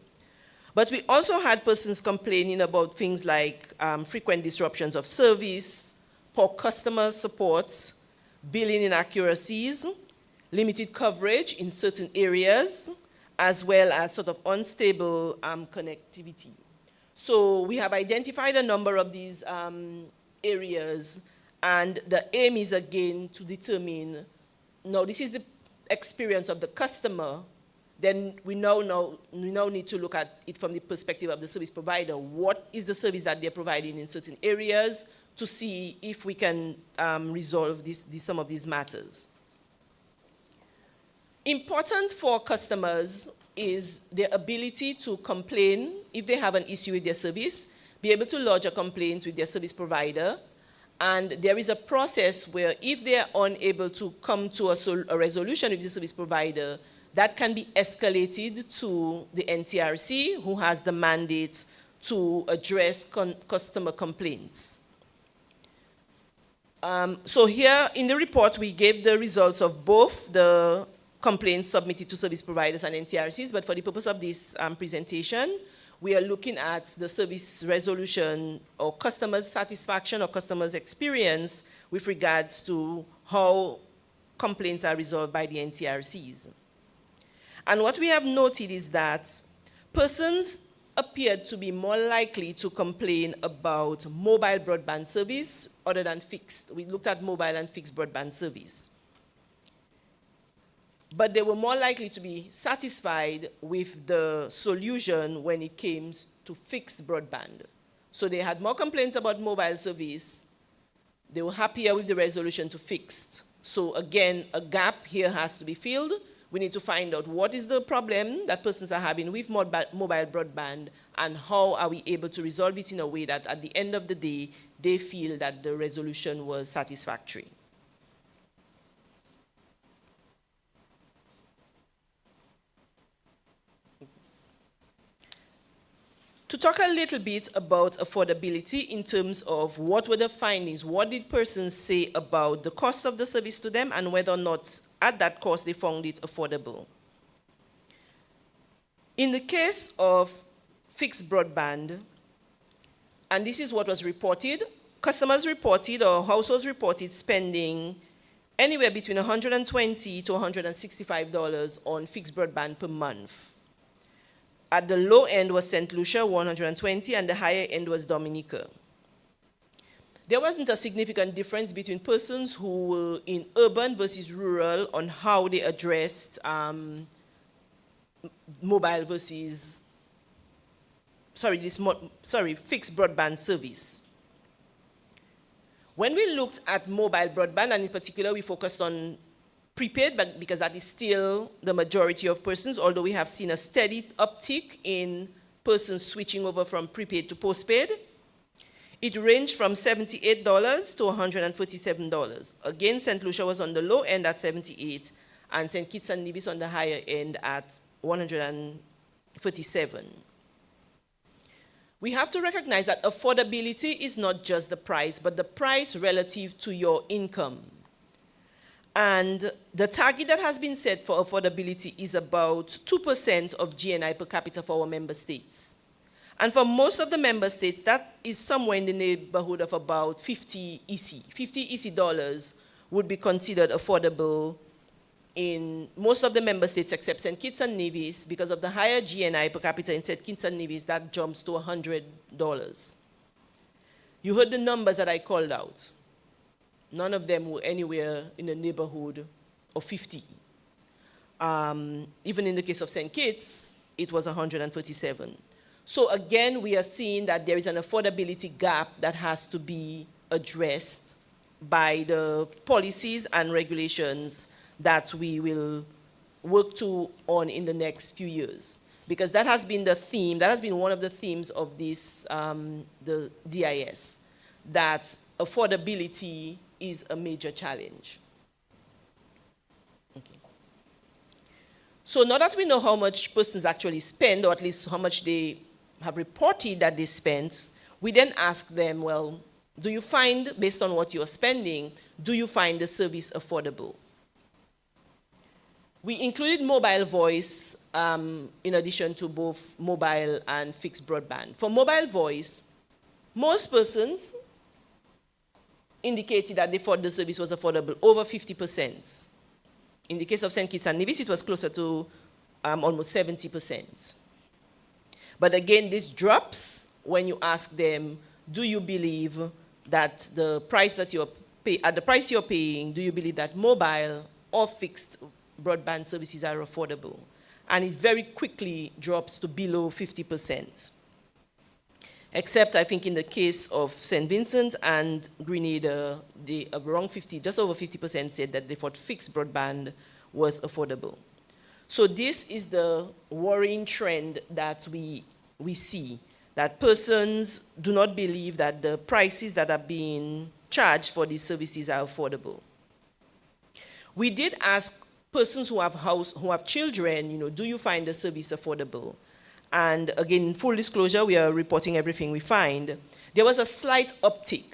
But we also had persons complaining about things like frequent disruptions of service, poor customer support, billing inaccuracies, limited coverage in certain areas, as well as sort of unstable connectivity. So we have identified a number of these areas, and the aim is again to determine, no, this is the experience of the customer, then we now need to look at it from the perspective of the service provider. What is the service that they're providing in certain areas to see if we can resolve some of these matters. Important for customers is their ability to complain if they have an issue with their service, be able to lodge a complaint with their service provider, and there is a process where if they are unable to come to a resolution with the service provider, that can be escalated to the NTRC, who has the mandate to address customer complaints. So here in the report, we gave the results of both the complaints submitted to service providers and NTRCs, but for the purpose of this presentation, we are looking at the service resolution or customer's satisfaction or customer's experience with regards to how complaints are resolved by the NTRCs. And what we have noted is that persons appeared to be more likely to complain about mobile broadband service other than fixed. We looked at mobile and fixed broadband service. But they were more likely to be satisfied with the solution when it came to fixed broadband. So they had more complaints about mobile service. They were happier with the resolution to fixed. So again, a gap here has to be filled. We need to find out what is the problem that persons are having with mobile broadband and how are we able to resolve it in a way that at the end of the day, they feel that the resolution was satisfactory. To talk a little bit about affordability in terms of what were the findings, what did persons say about the cost of the service to them and whether or not at that cost they found it affordable. In the case of fixed broadband, and this is what was reported, customers reported or households reported spending anywhere between $120 to $165 on fixed broadband per month. At the low end was St. Lucia, $120, and the higher end was Dominica. There wasn't a significant difference between persons who were in urban versus rural on how they addressed mobile versus, fixed broadband service. When we looked at mobile broadband, and in particular we focused on prepaid, but because that is still the majority of persons, although we have seen a steady uptick in persons switching over from prepaid to postpaid. It ranged from $78 to $147. Again, St. Lucia was on the low end at $78, and St. Kitts and Nevis on the higher end at $147. We have to recognize that affordability is not just the price, but the price relative to your income. And the target that has been set for affordability is about 2% of GNI per capita for our member states. And for most of the member states, that is somewhere in the neighborhood of about 50 EC. 50 EC dollars would be considered affordable in most of the member states except St. Kitts and Nevis. Because of the higher GNI per capita in St. Kitts and Nevis, that jumps to $100. You heard the numbers that I called out. None of them were anywhere in the neighborhood of 50. Even in the case of St. Kitts, it was 137. So again, we are seeing that there is an affordability gap that has to be addressed by the policies and regulations that we will work on in the next few years. Because that has been the theme, that has been one of the themes of this, the DIS, that affordability is a major challenge. Okay. So now that we know how much persons actually spend, or at least how much they have reported that they spent, we then ask them, well, do you find, based on what you're spending, do you find the service affordable? We included mobile voice in addition to both mobile and fixed broadband. For mobile voice, most persons indicated that they thought the service was affordable, over 50%. In the case of St. Kitts and Nevis, it was closer to almost 70%. But again, this drops when you ask them, do you believe that the price that at the price you're paying, do you believe that mobile or fixed broadband services are affordable? And it very quickly drops to below 50%. Except, I think, in the case of St. Vincent and Grenada, just over 50% said that they thought fixed broadband was affordable. So this is the worrying trend that we see, that persons do not believe that the prices that are being charged for these services are affordable. We did ask persons who have children, do you find the service affordable? And again, in full disclosure, we are reporting everything we find. There was a slight uptick.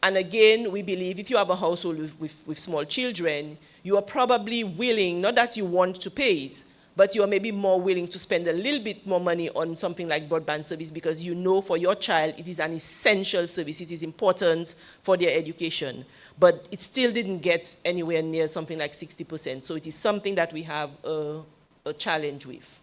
And again, we believe if you have a household with small children, you are probably willing, not that you want to pay it, but you are maybe more willing to spend a little bit more money on something like broadband service because you know for your child it is an essential service. It is important for their education. But it still didn't get anywhere near something like 60%. So it is something that we have a challenge with.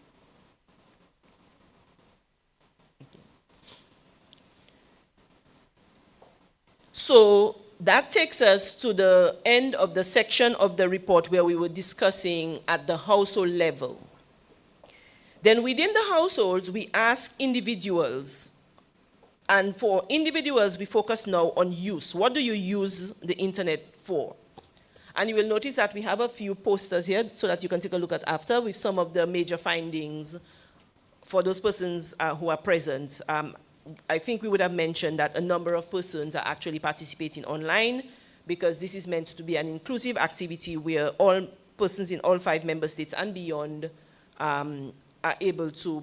So that takes us to the end of the section of the report where we were discussing at the household level. Then within the households, we ask individuals, and for individuals, we focus now on use. What do you use the internet for? And you will notice that we have a few posters here so that you can take a look at after with some of the major findings for those persons who are present. I think we would have mentioned that a number of persons are actually participating online because this is meant to be an inclusive activity where all persons in all 5 member states and beyond are able to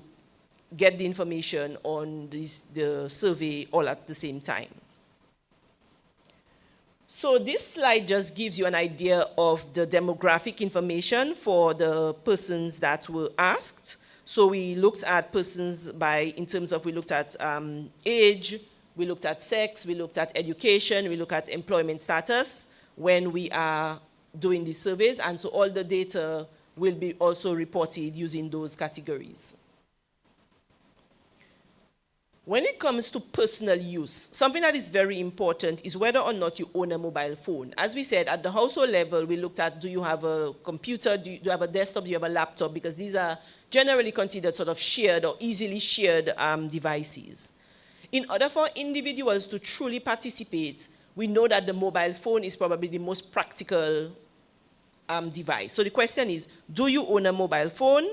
get the information on the survey all at the same time. So this slide just gives you an idea of the demographic information for the persons that were asked. So we looked at persons we looked at age, we looked at sex, we looked at education, we looked at employment status when we are doing these surveys, and so all the data will be also reported using those categories. When it comes to personal use, something that is very important is whether or not you own a mobile phone. As we said, at the household level, we looked at, do you have a computer, do you have a desktop, do you have a laptop, because these are generally considered sort of shared or easily shared devices. In order for individuals to truly participate, we know that the mobile phone is probably the most practical device. So the question is, do you own a mobile phone?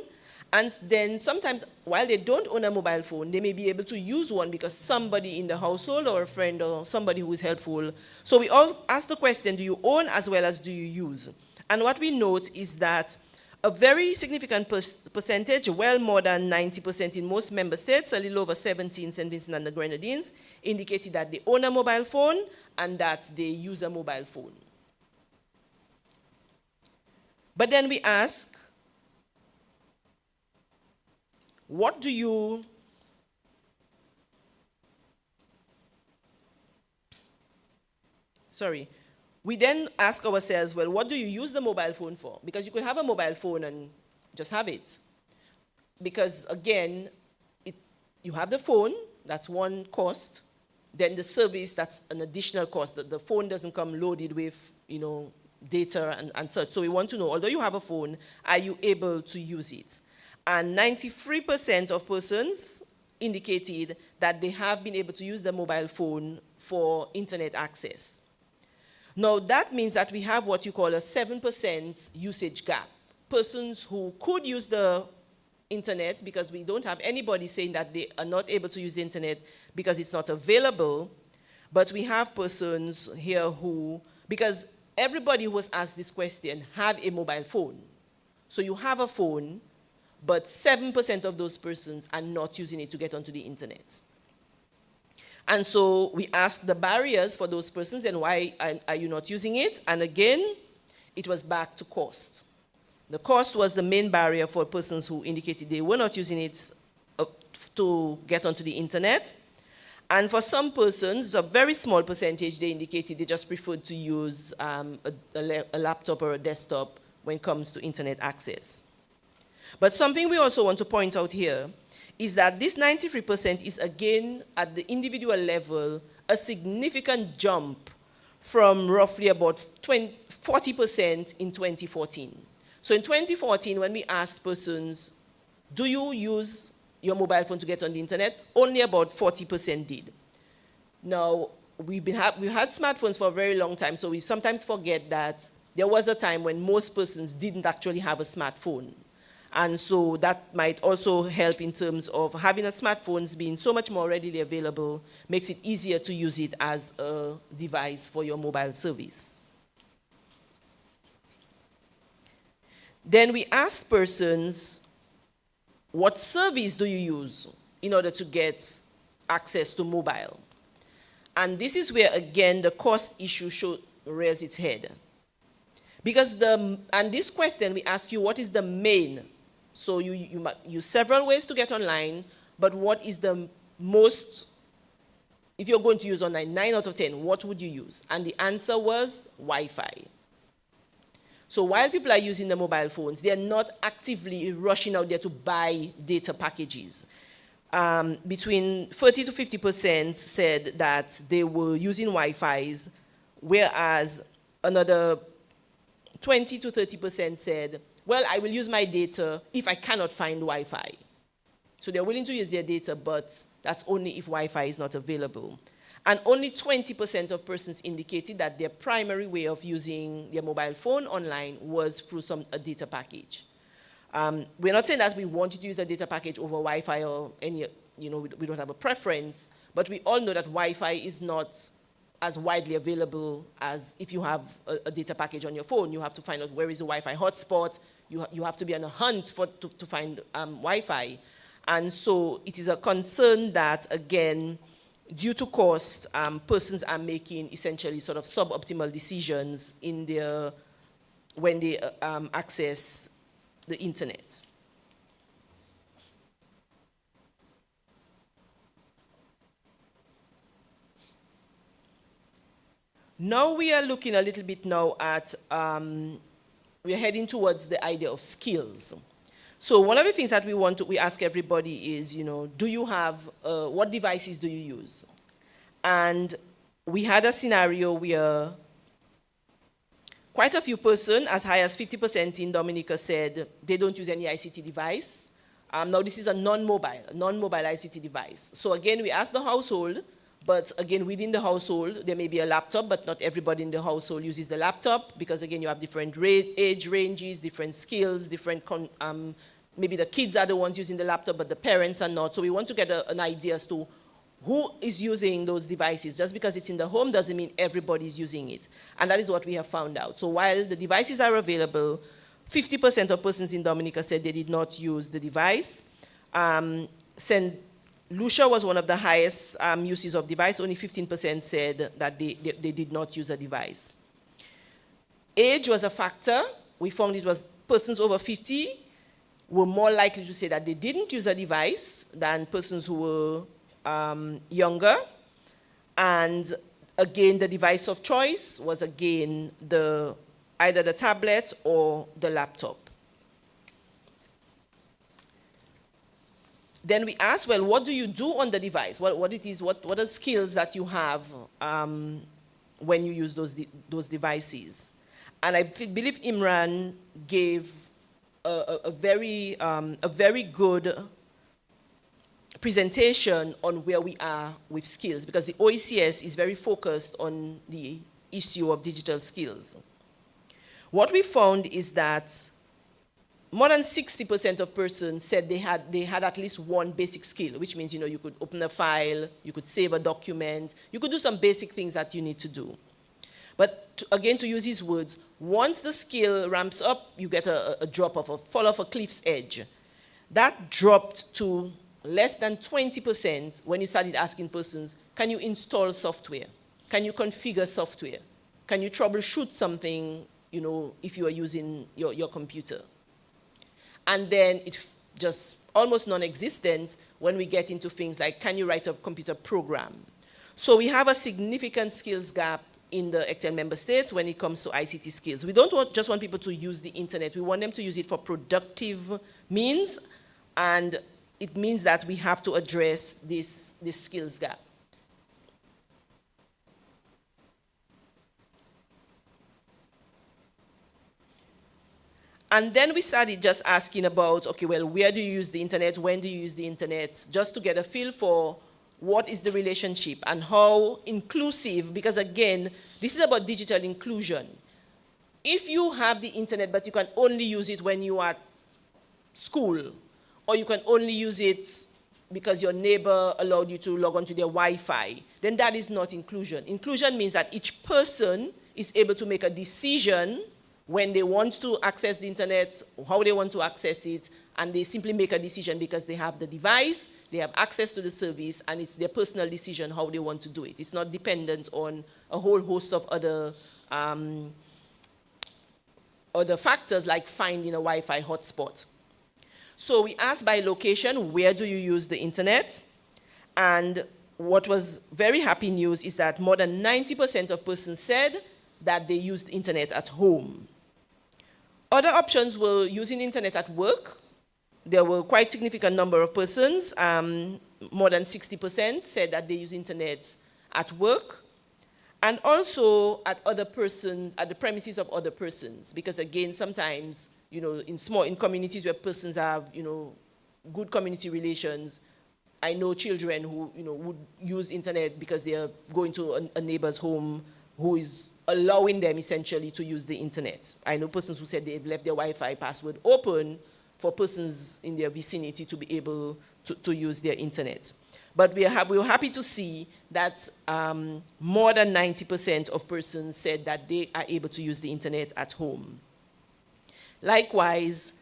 And then sometimes, while they don't own a mobile phone, they may be able to use one because somebody in the household or a friend or somebody who is helpful. So we all ask the question, do you own as well as do you use? And what we note is that a very significant percentage, well more than 90% in most member states, a little over 70 in St. Vincent and the Grenadines, indicated that they own a mobile phone and that they use a mobile phone. But then we ask, what do you we then ask ourselves, well, what do you use the mobile phone for? Because you could have a mobile phone and just have it. Because again, you have the phone, that's one cost. Then the service, that's an additional cost. The phone doesn't come loaded with, data and such. So we want to know, although you have a phone, are you able to use it? And 93% of persons indicated that they have been able to use the mobile phone for internet access. Now, that means that we have what you call a 7% usage gap. Persons who could use the internet, because we don't have anybody saying that they are not able to use the internet because it's not available, but we have persons here who, because everybody who was asked this question have a mobile phone. So you have a phone, but 7% of those persons are not using it to get onto the internet. And so we ask the barriers for those persons and why are you not using it? And again, it was back to cost. The cost was the main barrier for persons who indicated they were not using it to get onto the internet. And for some persons, a very small percentage, they indicated they just preferred to use a laptop or a desktop when it comes to internet access. But something we also want to point out here is that this 93% is again at the individual level a significant jump from roughly about 40% in 2014. So in 2014, when we asked persons, do you use your mobile phone to get on the internet? Only about 40% did. Now, we've had smartphones for a very long time, so we sometimes forget that there was a time when most persons didn't actually have a smartphone. And so that might also help in terms of having a smartphone being so much more readily available, makes it easier to use it as a device for your mobile service. Then we asked persons, what service do you use in order to get access to mobile? And this is where, again, the cost issue should raise its head. Because and this question, we ask you, what is the main? So you use several ways to get online, but what is the most, if you're going to use online, 9 out of 10, what would you use? And the answer was Wi-Fi. So while people are using the mobile phones, they're not actively rushing out there to buy data packages. Between 30 to 50% said that they were using Wi-Fis, whereas another 20 to 30% said, well, I will use my data if I cannot find Wi-Fi. So they're willing to use their data, but that's only if Wi-Fi is not available. And only 20% of persons indicated that their primary way of using their mobile phone online was through a data package. We're not saying that we want you to use a data package over Wi-Fi or any, we don't have a preference, but we all know that Wi-Fi is not as widely available as if you have a data package on your phone. You have to find out where is the Wi-Fi hotspot. You have to be on a hunt to find Wi-Fi. And so it is a concern that, again, due to cost, persons are making essentially sort of suboptimal decisions when they access the internet. Now we are looking a little bit now at, we're heading towards the idea of skills. So one of the things that we ask everybody is, do you have, what devices do you use? And we had a scenario where quite a few persons, as high as 50% in Dominica, said they don't use any ICT device. Now this is a non-mobile ICT device. So again, we asked the household, but again, within the household, there may be a laptop, but not everybody in the household uses the laptop, because again, you have different age ranges, different skills, maybe the kids are the ones using the laptop, but the parents are not. So we want to get an idea as to who is using those devices. Just because it's in the home doesn't mean everybody's using it. And that is what we have found out. So while the devices are available, 50% of persons in Dominica said they did not use the device. St. Lucia was one of the highest uses of device. Only 15% said that they did not use a device. Age was a factor. We found it was persons over 50 were more likely to say that they didn't use a device than persons who were younger. And again, the device of choice was again either the tablet or the laptop. Then we asked, well, what do you do on the device? What are the skills that you have when you use those devices? And I believe Imran gave a very good presentation on where we are with skills, because the OECS is very focused on the issue of digital skills. What we found is that more than 60% of persons said they had at least one basic skill, which means, you could open a file, you could save a document, you could do some basic things that you need to do. But again, to use his words, once the skill ramps up, you get a drop off, a fall off a cliff's edge. That dropped to less than 20% when you started asking persons, can you install software? Can you configure software? Can you troubleshoot something, if you are using your computer? And then it's just almost non-existent when we get into things like, can you write a computer program? So we have a significant skills gap in the ECTEL member states when it comes to ICT skills. We don't just want people to use the internet. We want them to use it for productive means and it means that we have to address this skills gap. And then we started just asking about, okay, well, where do you use the internet? When do you use the internet? Just to get a feel for what is the relationship and how inclusive, because again, this is about digital inclusion. If you have the internet, but you can only use it when you are at school, or you can only use it because your neighbor allowed you to log onto their Wi-Fi, then that is not inclusion. Inclusion means that each person is able to make a decision when they want to access the internet, how they want to access it, and they simply make a decision because they have the device, they have access to the service, and it's their personal decision how they want to do it. It's not dependent on a whole host of other factors like finding a Wi-Fi hotspot. So we asked by location, where do you use the internet? And what was very happy news is that more than 90% of persons said that they used the internet at home. Other options were using internet at work. There were quite significant number of persons, more than 60% said that they use internet at work, and also at the premises of other persons, because again, sometimes, you know, in communities where persons have, you know, good community relations, I know children who, you know, would use internet because they are going to a neighbor's home who is allowing them essentially to use the internet. I know persons who said they've left their Wi-Fi password open for persons in their vicinity to be able to use their internet. But we were happy to see that more than 90% of persons said that they are able to use the internet at home. Likewise,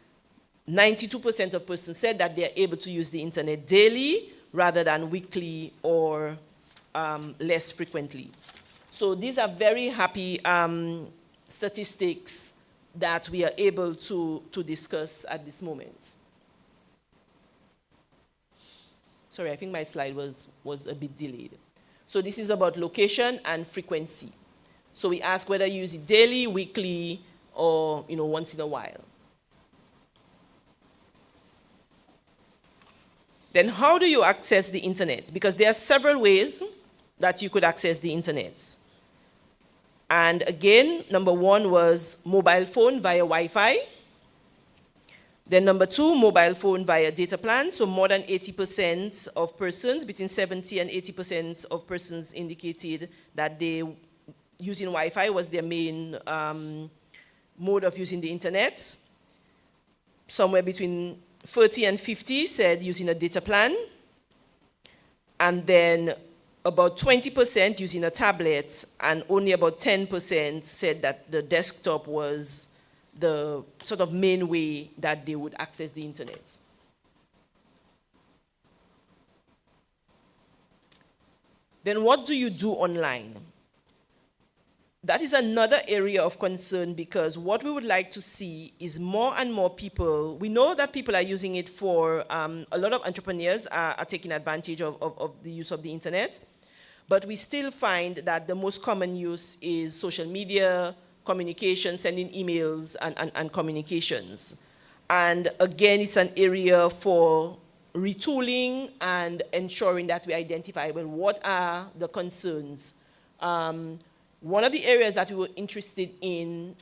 92% of persons said that they are able to use the internet daily rather than weekly or less frequently. So these are very happy statistics that we are able to discuss at this moment. Sorry, I think my slide was a bit delayed. So this is about location and frequency. So we ask whether you use it daily, weekly, or, you know, once in a while. Then how do you access the internet? Because there are several ways that you could access the internet. And again, number one was mobile phone via Wi-Fi. Then number two, mobile phone via data plan. So more than 80% of persons, between 70 and 80% of persons indicated that they using Wi-Fi was their main mode of using the internet. Somewhere between 30 and 50 said using a data plan. And then about 20% using a tablet, and only about 10% said that the desktop was the sort of main way that they would access the internet. Then what do you do online? That is another area of concern, because what we would like to see is more and more people. We know that people are using it for, a lot of entrepreneurs are taking advantage of the use of the internet, but we still find that the most common use is social media, communication, sending emails, and communications. And again, it's an area for retooling and ensuring that we identify, well, what are the concerns? One of the areas that we were interested in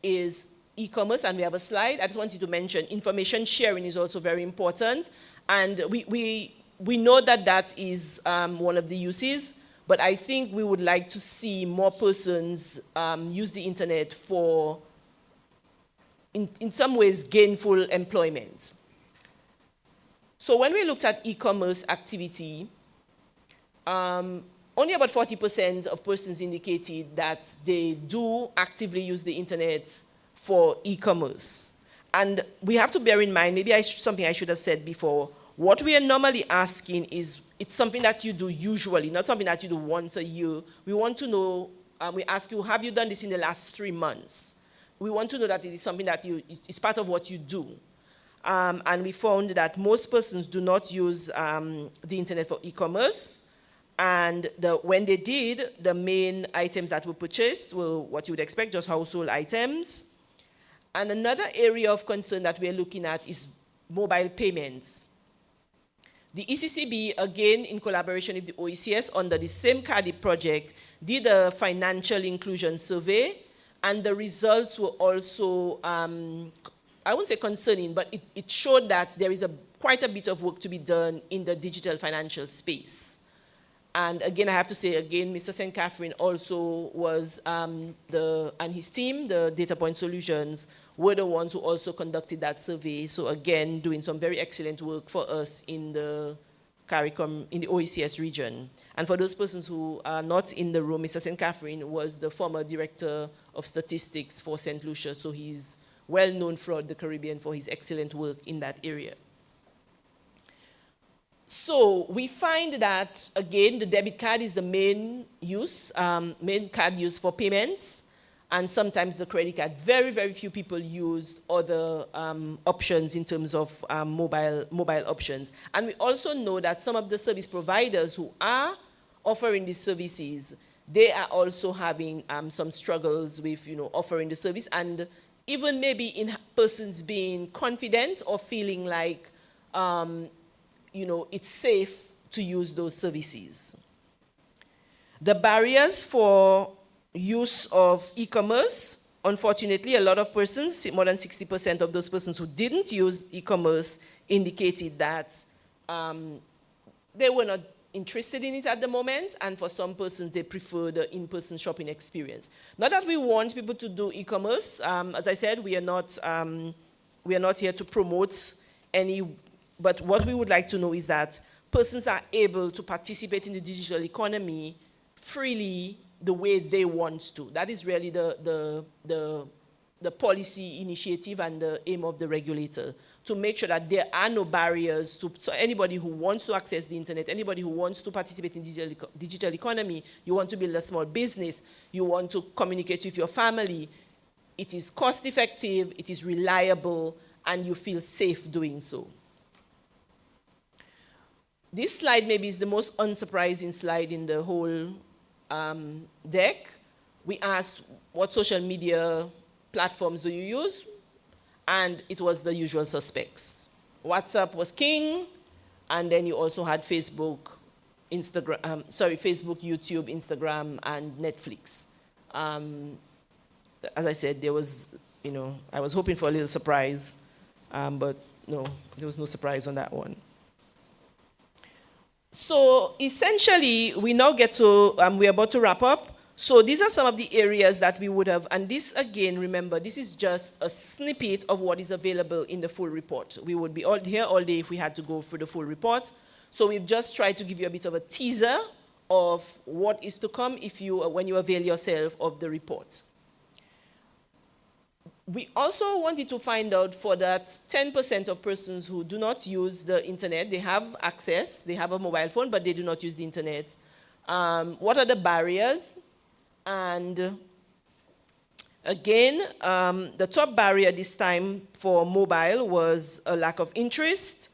is e-commerce, and we have a slide. I just wanted to mention information sharing is also very important. And we know that that is one of the uses, but I think we would like to see more persons use the internet for, in some ways, gainful employment. So when we looked at e-commerce activity, only about 40% of persons indicated that they do actively use the internet for e-commerce. And we have to bear in mind, maybe something I should have said before, what we are normally asking is, it's something that you do usually, not something that you do once a year. We want to know, we ask you, have you done this in the last 3 months? We want to know that it is something that it's part of what you do. And we found that most persons do not use the internet for e-commerce. And when they did, the main items that were purchased were what you would expect, just household items. And another area of concern that we're looking at is mobile payments. The ECCB, again in collaboration with the OECS under the same CADI project, did a financial inclusion survey, and the results were also, I wouldn't say concerning, but it showed that there is quite a bit of work to be done in the digital financial space. And again, I have to say again, Mr. St. Catherine also was, and his team, the Data Point Solutions, were the ones who also conducted that survey. So again, doing some very excellent work for us in the CARICOM, in the OECS region. And for those persons who are not in the room, Mr. St. Catherine was the former Director of Statistics for St. Lucia, so he's well known throughout the Caribbean for his excellent work in that area. So we find that, again, the debit card is the main card used for payments, and sometimes the credit card. Very, very few people use other options in terms of mobile options. And we also know that some of the service providers who are offering these services, they are also having some struggles with, offering the service, and even maybe in persons being confident or feeling like, it's safe to use those services. The barriers for use of e-commerce, unfortunately, a lot of persons, more than 60% of those persons who didn't use e-commerce indicated that they were not interested in it at the moment, and for some persons, they prefer the in-person shopping experience. Not that we want people to do e-commerce. As I said, we are not here to promote any. But what we would like to know is that persons are able to participate in the digital economy freely the way they want to. That is really the policy initiative and the aim of the regulator, to make sure that there are no barriers so anybody who wants to access the internet, anybody who wants to participate in digital economy, you want to build a small business, you want to communicate with your family, it is cost effective, it is reliable, and you feel safe doing so. This slide maybe is the most unsurprising slide in the whole deck. We asked, what social media platforms do you use? And it was the usual suspects. WhatsApp was king, and then you also had Facebook, Facebook, YouTube, Instagram, and Netflix. As I said, there was, I was hoping for a little surprise, but no, there was no surprise on that one. So essentially, we now get to, we're about to wrap up. So these are some of the areas that we would have, and this again, remember, this is just a snippet of what is available in the full report. We would be here all day if we had to go through the full report. So we've just tried to give you a bit of a teaser of what is to come when you avail yourself of the report. We also wanted to find out for that 10% of persons who do not use the internet, they have access, they have a mobile phone, but they do not use the internet. What are the barriers? And again, the top barrier this time for mobile was a lack of interest,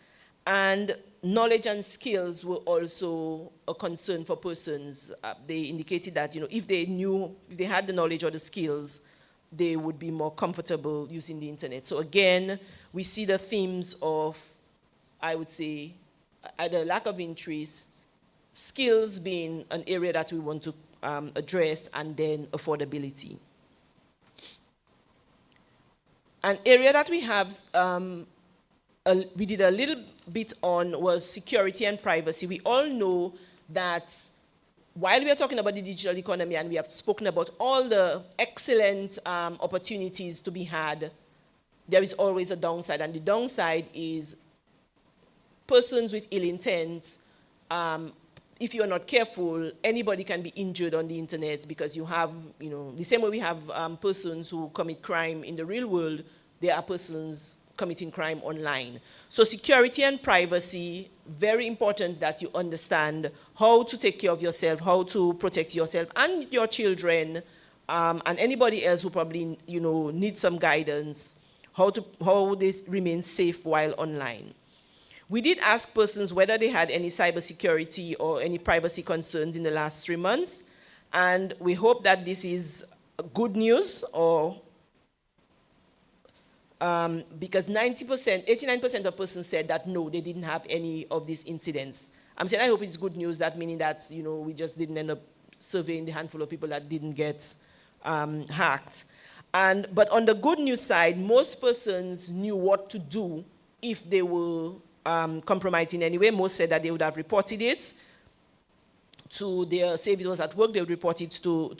and knowledge and skills were also a concern for persons. They indicated that if they had the knowledge or the skills, they would be more comfortable using the internet. So again, we see the themes of, I would say, either lack of interest, skills being an area that we want to address, and then affordability. An area that we have, we did a little bit on was security and privacy. We all know that while we are talking about the digital economy and we have spoken about all the excellent opportunities to be had, there is always a downside. And the downside is persons with ill intent. If you're not careful, anybody can be injured on the internet, because you have, the same way we have persons who commit crime in the real world, there are persons committing crime online. So security and privacy, very important that you understand how to take care of yourself, how to protect yourself and your children, and anybody else who probably needs some guidance, how they remain safe while online. We did ask persons whether they had any cybersecurity or any privacy concerns in the last 3 months, and we hope that this is good news, or because 89% of persons said that no, they didn't have any of these incidents. I'm saying I hope it's good news, that meaning that, you know, we just didn't end up surveying the handful of people that didn't get hacked. But on the good news side, most persons knew what to do if they were compromised in any way. Most said that they would have reported it to their, say if it was at work, they would report it to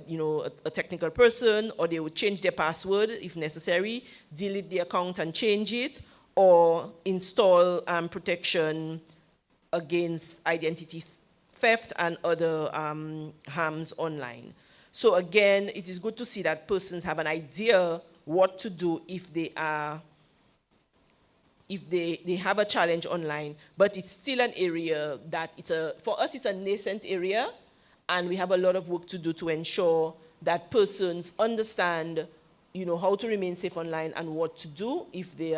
you know, a technical person, or they would change their password if necessary, delete the account and change it, or install protection against identity theft and other harms online. So again, it is good to see that persons have an idea what to do if they are, if they have a challenge online, but it's still an area that for us it's a nascent area, and we have a lot of work to do to ensure that persons understand, you know, how to remain safe online and what to do if they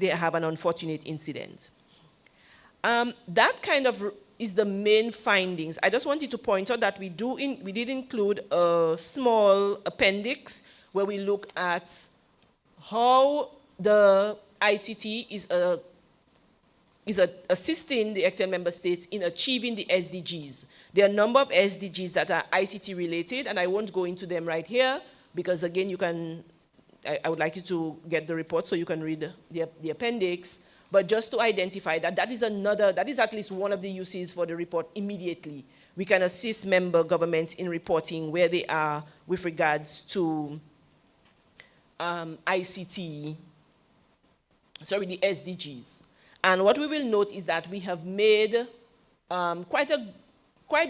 have an unfortunate incident. That kind of is the main findings. I just wanted to point out that we did include a small appendix where we look at how the ICT is assisting the ECTEL member states in achieving the SDGs. There are a number of SDGs that are ICT related, and I won't go into them right here because, again, you can, I would like you to get the report so you can read the appendix. But just to identify that is at least one of the uses for the report immediately. We can assist member governments in reporting where they are with regards to ICT, the SDGs. And what we will note is that we have made quite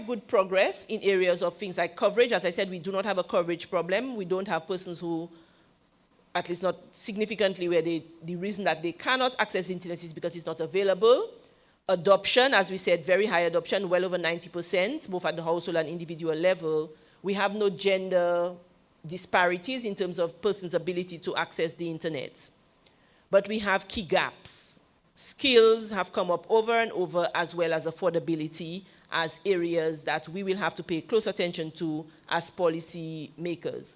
good progress in areas of things like coverage. As I said, we do not have a coverage problem. We don't have persons who, at least not significantly, where the reason that they cannot access the internet is because it's not available. Adoption, as we said, very high adoption, well over 90%, both at the household and individual level. We have no gender disparities in terms of persons' ability to access the internet. But we have key gaps. Skills have come up over and over, as well as affordability, as areas that we will have to pay close attention to as policy makers.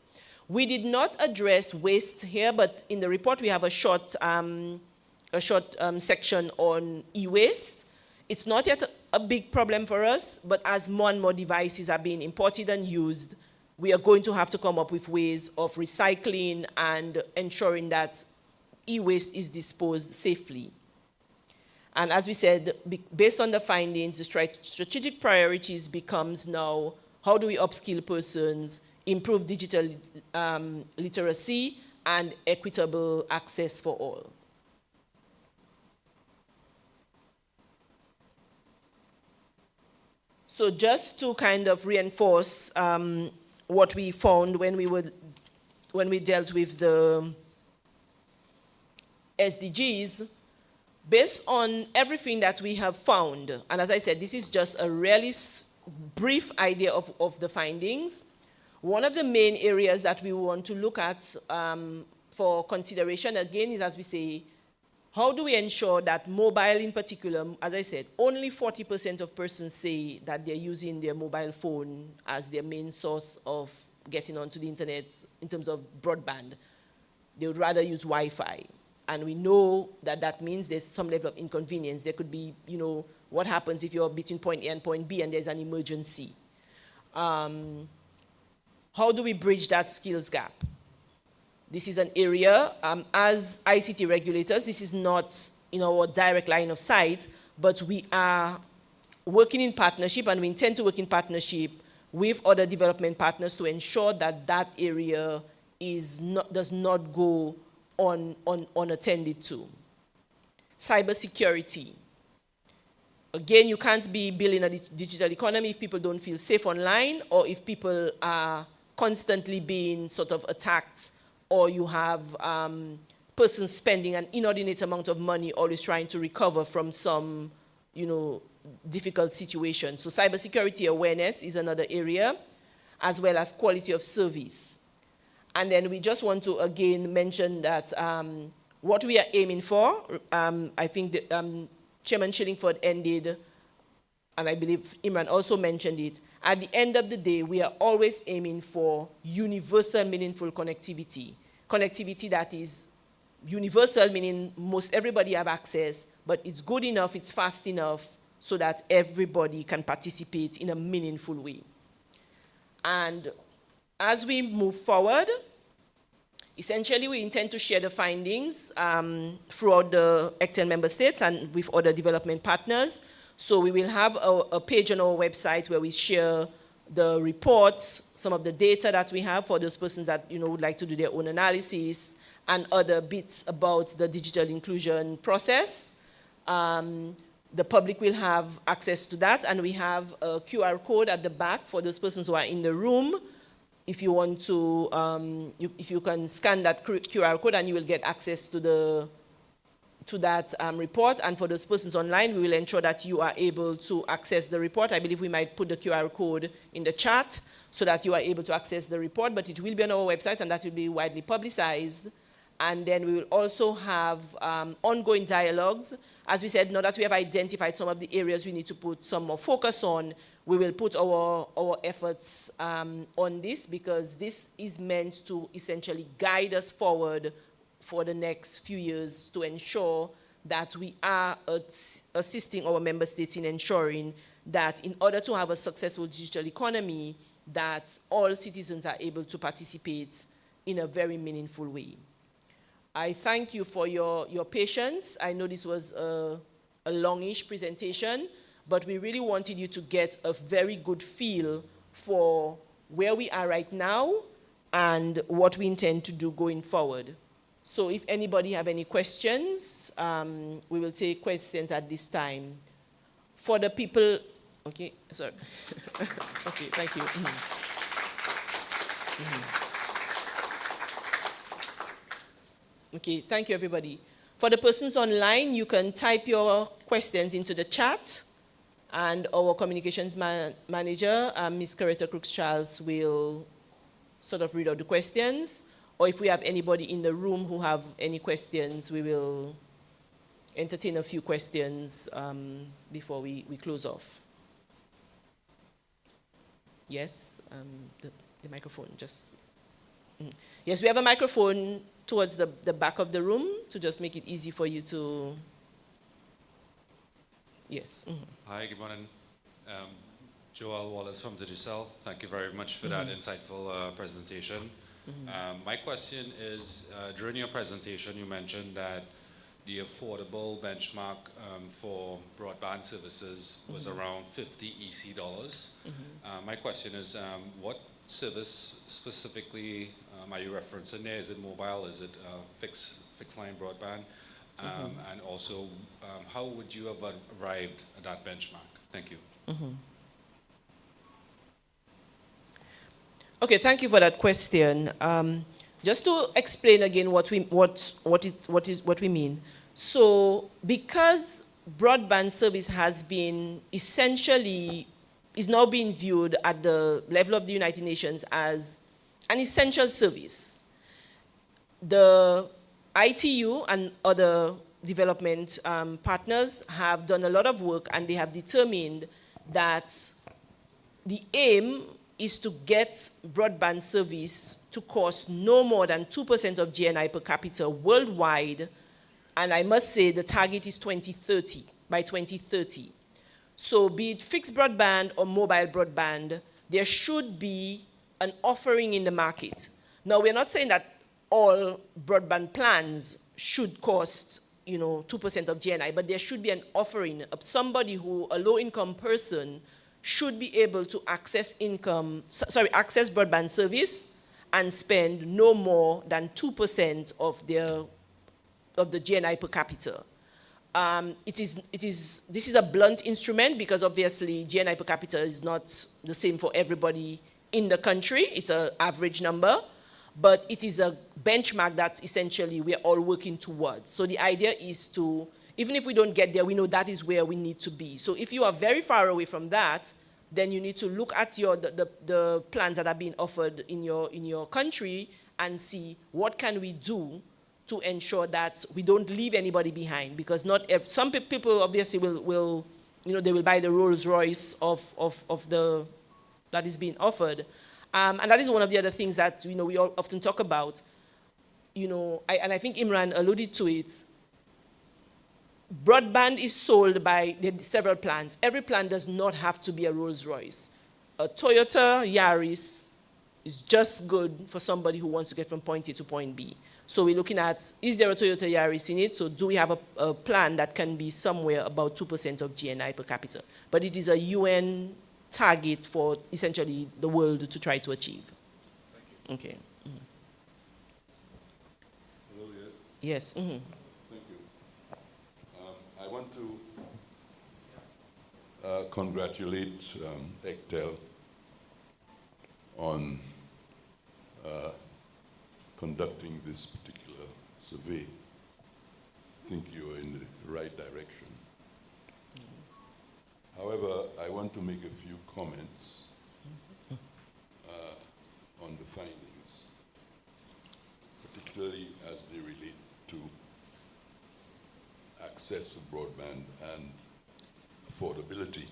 We did not address waste here, but in the report we have a short section on e-waste. It's not yet a big problem for us, but as more and more devices are being imported and used, we are going to have to come up with ways of recycling and ensuring that e-waste is disposed safely. And as we said, based on the findings, the strategic priorities becomes now, how do we upskill persons, improve digital literacy, and equitable access for all. So just to kind of reinforce what we found when we dealt with the SDGs, based on everything that we have found, and as I said, this is just a really brief idea of the findings. One of the main areas that we want to look at for consideration, again, is, as we say, how do we ensure that mobile in particular, as I said, only 40% of persons say that they're using their mobile phone as their main source of getting onto the internet in terms of broadband. They would rather use Wi-Fi. And we know that that means there's some level of inconvenience. There could be, you know, what happens if you're between point A and point B and there's an emergency. How do we bridge that skills gap? This is an area, as ICT regulators, this is not in our direct line of sight, but we are working in partnership, and we intend to work in partnership with other development partners to ensure that that area does not go unattended to. Cybersecurity. Again, you can't be building a digital economy if people don't feel safe online, or if people are constantly being sort of attacked, or you have persons spending an inordinate amount of money always trying to recover from some, you know, difficult situation. So cybersecurity awareness is another area, as well as quality of service. And then we just want to, again, mention that what we are aiming for, I think that, Chairman Shillingford ended, and I believe Imran also mentioned it, at the end of the day, we are always aiming for universal, meaningful connectivity. connectivity that is universal, meaning most everybody have access, but it's good enough, it's fast enough, so that everybody can participate in a meaningful way. And as we move forward, essentially we intend to share the findings throughout the ECTEL member states and with other development partners. So we will have a page on our website where we share the reports, some of the data that we have for those persons that would like to do their own analysis, and other bits about the digital inclusion process. The public will have access to that, and we have a QR code at the back for those persons who are in the room. If you want to, if you can scan that QR code, and you will get access to that report. And for those persons online, we will ensure that you are able to access the report. I believe we might put the QR code in the chat so that you are able to access the report, but it will be on our website, and that will be widely publicized. And then we will also have ongoing dialogues. As we said, now that we have identified some of the areas we need to put some more focus on, we will put our efforts on this, because this is meant to essentially guide us forward for the next few years to ensure that we are assisting our member states in ensuring that in order to have a successful digital economy, that all citizens are able to participate in a very meaningful way. I thank you for your patience. I know this was a longish presentation, but we really wanted you to get a very good feel for where we are right now and what we intend to do going forward. So if anybody have any questions, we will take questions at this time. For the people, okay, sorry. Okay, thank you. Okay, thank you, everybody. For the persons online, you can type your questions into the chat, and our communications manager, Ms. Coretta Crooks-Charles, will sort of read out the questions. Or if we have anybody in the room who have any questions, we will entertain a few questions before we close off. Yes, the microphone, just. Yes, we have a microphone towards the back of the room to just make it easy for you to. Yes. Hi, good morning. Joel Wallace from ECTEL. Thank you very much for that insightful presentation. My question is, during your presentation, you mentioned that the affordable benchmark for broadband services was around 50 EC dollars. My question is, what service specifically are you referencing there? Is it mobile? Is it fixed line broadband? And also, how would you have arrived at that benchmark? Thank you. Okay, thank you for that question. Just to explain again what we mean. So, because broadband service has been essentially is now being viewed at the level of the United Nations as an essential service, the ITU and other development partners have done a lot of work, and they have determined that the aim is to get broadband service to cost no more than 2% of GNI per capita worldwide. And I must say the target is 2030, by 2030. So be it fixed broadband or mobile broadband, there should be an offering in the market. Now, we're not saying that all broadband plans should cost 2% of GNI, but there should be an offering of somebody who, a low-income person, should be able to access broadband service and spend no more than 2% of the GNI per capita. This is a blunt instrument, because obviously GNI per capita is not the same for everybody in the country. It's an average number, but it is a benchmark that essentially we're all working towards. So the idea is to, even if we don't get there, we know that is where we need to be. So if you are very far away from that, then you need to look at the plans that are being offered in your country and see what can we do to ensure that we don't leave anybody behind. Because some people obviously will they will buy the Rolls Royce that is being offered, and that is one of the other things that we all often talk about. you know, and I think Imran alluded to it, broadband is sold by several plans. Every plan does not have to be a Rolls-Royce. A Toyota Yaris is just good for somebody who wants to get from point A to point B. So we're looking at, is there a Toyota Yaris in it? So do we have a plan that can be somewhere about 2% of GNI per capita? But it is a UN target for essentially the world to try to achieve. Thank you. Okay. Mm-hmm. Hello, yes. Yes. Mm-hmm. Thank you. I want to congratulate ECTEL on conducting this particular survey. I think you're in the right direction. However, I want to make a few comments on the findings, particularly as they relate to access to broadband and affordability.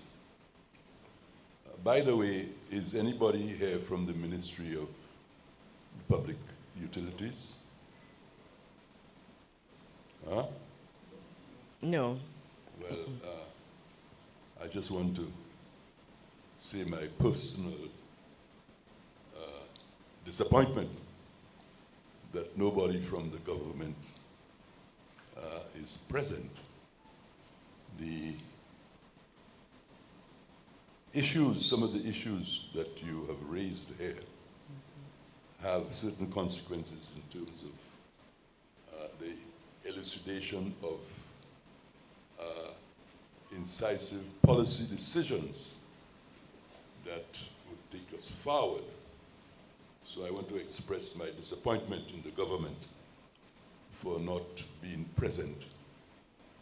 By the way, is anybody here from the Ministry of Public Utilities? Huh? No. Well, I just want to say my personal disappointment that nobody from the government is present. The issues, some of the issues that you have raised here have certain consequences in terms of the elucidation of incisive policy decisions that would take us forward. So I want to express my disappointment in the government for not being present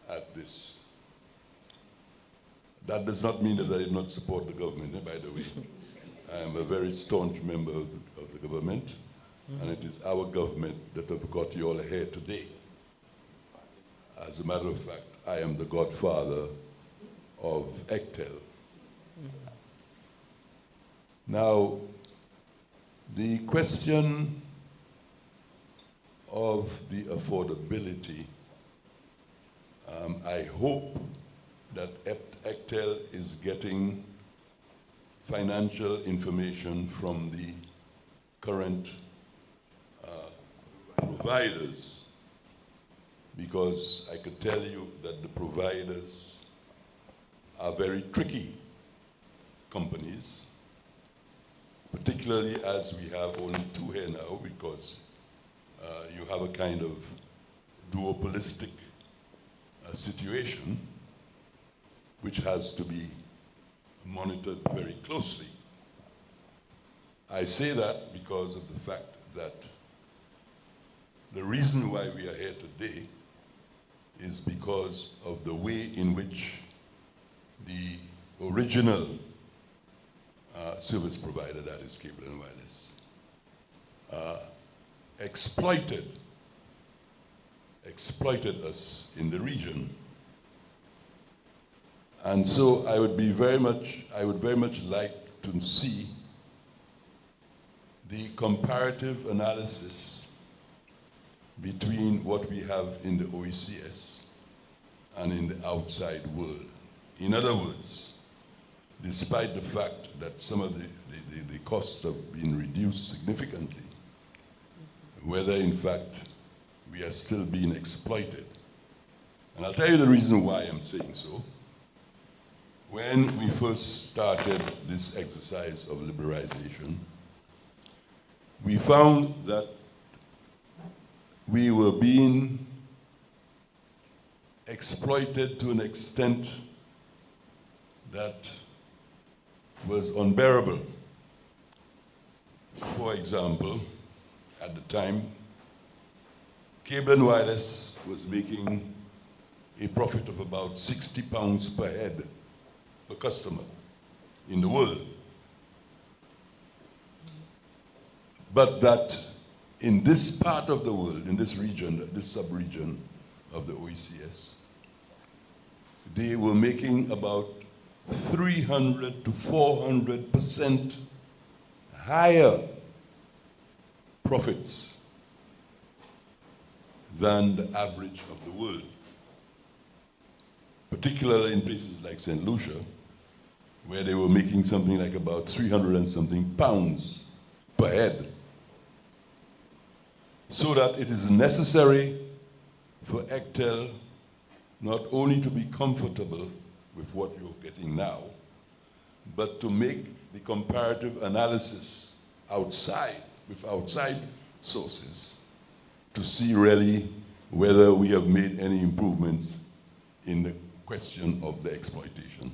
at this. That does not mean that I did not support the government, by the way. I am a very staunch member of the government, and it is our government that have got you all here today. As a matter of fact, I am the godfather of ECTEL. Now, the question of the affordability, I hope that ECTEL is getting financial information from the current providers, because I could tell you that the providers are very tricky companies, particularly as we have only two here now, because you have a kind of duopolistic situation which has to be monitored very closely. I say that because of the fact that the reason why we are here today is because of the way in which the original service provider, that is Cable and Wireless, exploited us in the region. And so I would very much like to see the comparative analysis between what we have in the OECS and in the outside world. In other words, despite the fact that some of the costs have been reduced significantly, whether in fact we are still being exploited. And I'll tell you the reason why I'm saying so. When we first started this exercise of liberalization, we found that we were being exploited to an extent that was unbearable. For example, at the time, Cable and Wireless was making a profit of about £60 per head per customer in the world. But that in this part of the world, in this region, this sub-region of the OECS, they were making about 300 to 400% higher profits than the average of the world, particularly in places like St. Lucia, where they were making something like about 300 and something pounds per head. So that it is necessary for ECTEL not only to be comfortable with what you're getting now, but to make the comparative analysis outside, with outside sources, to see really whether we have made any improvements in the question of the exploitation.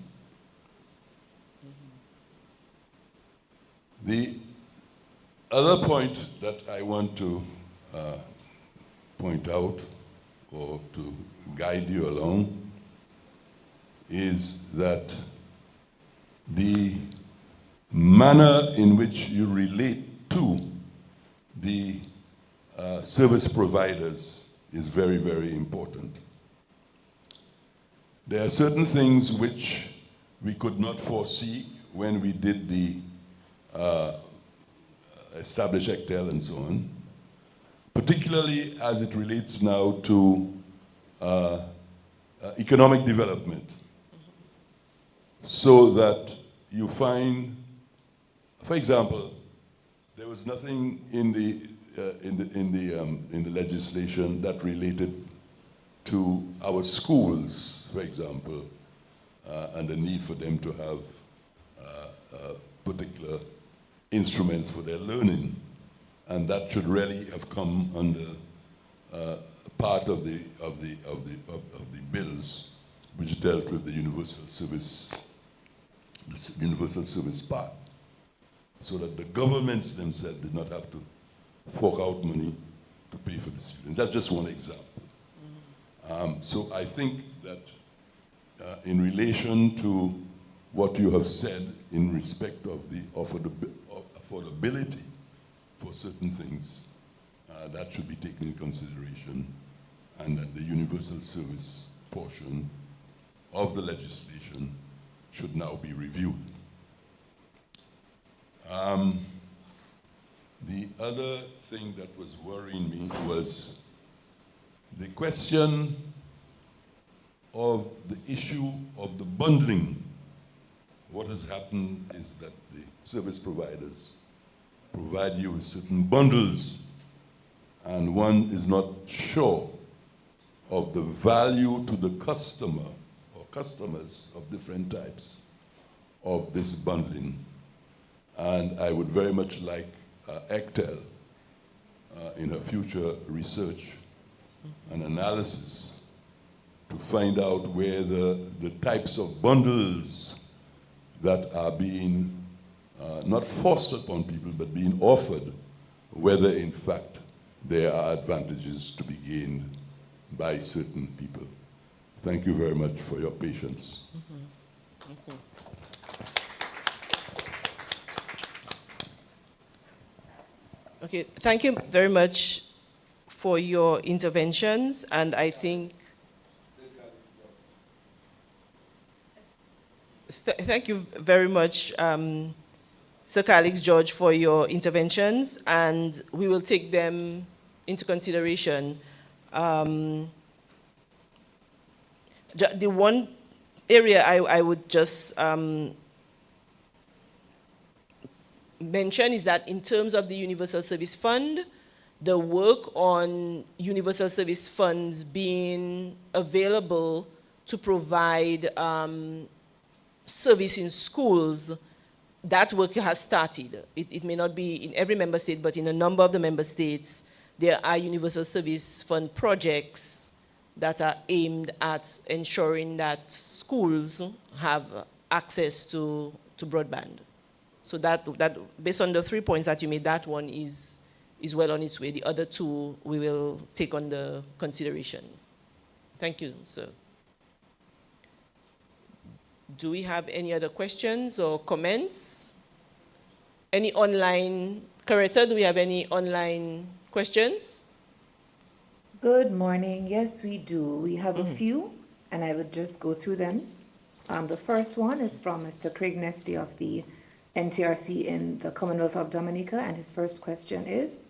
The other point that I want to point out or to guide you along is that the manner in which you relate to the service providers is very, very important. There are certain things which we could not foresee when we did the establish ECTEL and so on, particularly as it relates now to economic development. So that you find, for example, there was nothing in the legislation that related to our schools, for example, and the need for them to have particular instruments for their learning, and that should really have come under part of the bills which dealt with the universal service part, so that the governments themselves did not have to fork out money to pay for the students. That's just one example. So I think that in relation to what you have said in respect of the affordability for certain things, that should be taken into consideration, and that the universal service portion of the legislation should now be reviewed. The other thing that was worrying me was the question of the issue of the bundling. What has happened is that the service providers provide you with certain bundles, and one is not sure of the value to the customer or customers of different types of this bundling. And I would very much like ECTEL in her future research and analysis to find out where the types of bundles that are being not forced upon people but being offered, whether in fact there are advantages to be gained by certain people. Thank you very much for your patience. Okay, thank you very much for your interventions, and I think thank you very much, Sir Calix George, for your interventions, and we will take them into consideration. The one area I would just mention is that in terms of the Universal Service Fund, the work on Universal Service Funds being available to provide service in schools, that work has started. It may not be in every member state, but in a number of the member states, there are Universal Service Fund projects that are aimed at ensuring that schools have access to broadband. So that based on the 3 points that you made, that one is well on its way. The other two we will take under consideration. Thank you, sir. Do we have any other questions or comments? Any online, Coretta, do we have any online questions? Good morning. Yes, we do. We have a few, and I would just go through them. The first one is from Mr. Craig Nesty of the NTRC in the Commonwealth of Dominica, and his first question is,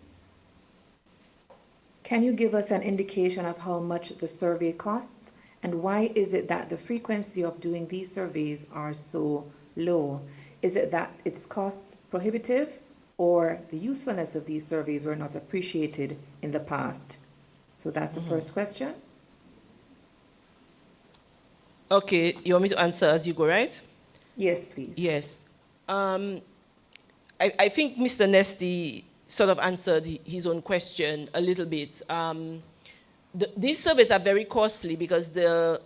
Can you give us an indication of how much the survey costs? And why is it that the frequency of doing these surveys are so low? Is it that its costs prohibitive, or the usefulness of these surveys were not appreciated in the past? So that's the first question. Okay, you want me to answer as you go, right? Yes, please. Yes. I think Mr. Nesty sort of answered his own question a little bit. These surveys are very costly because the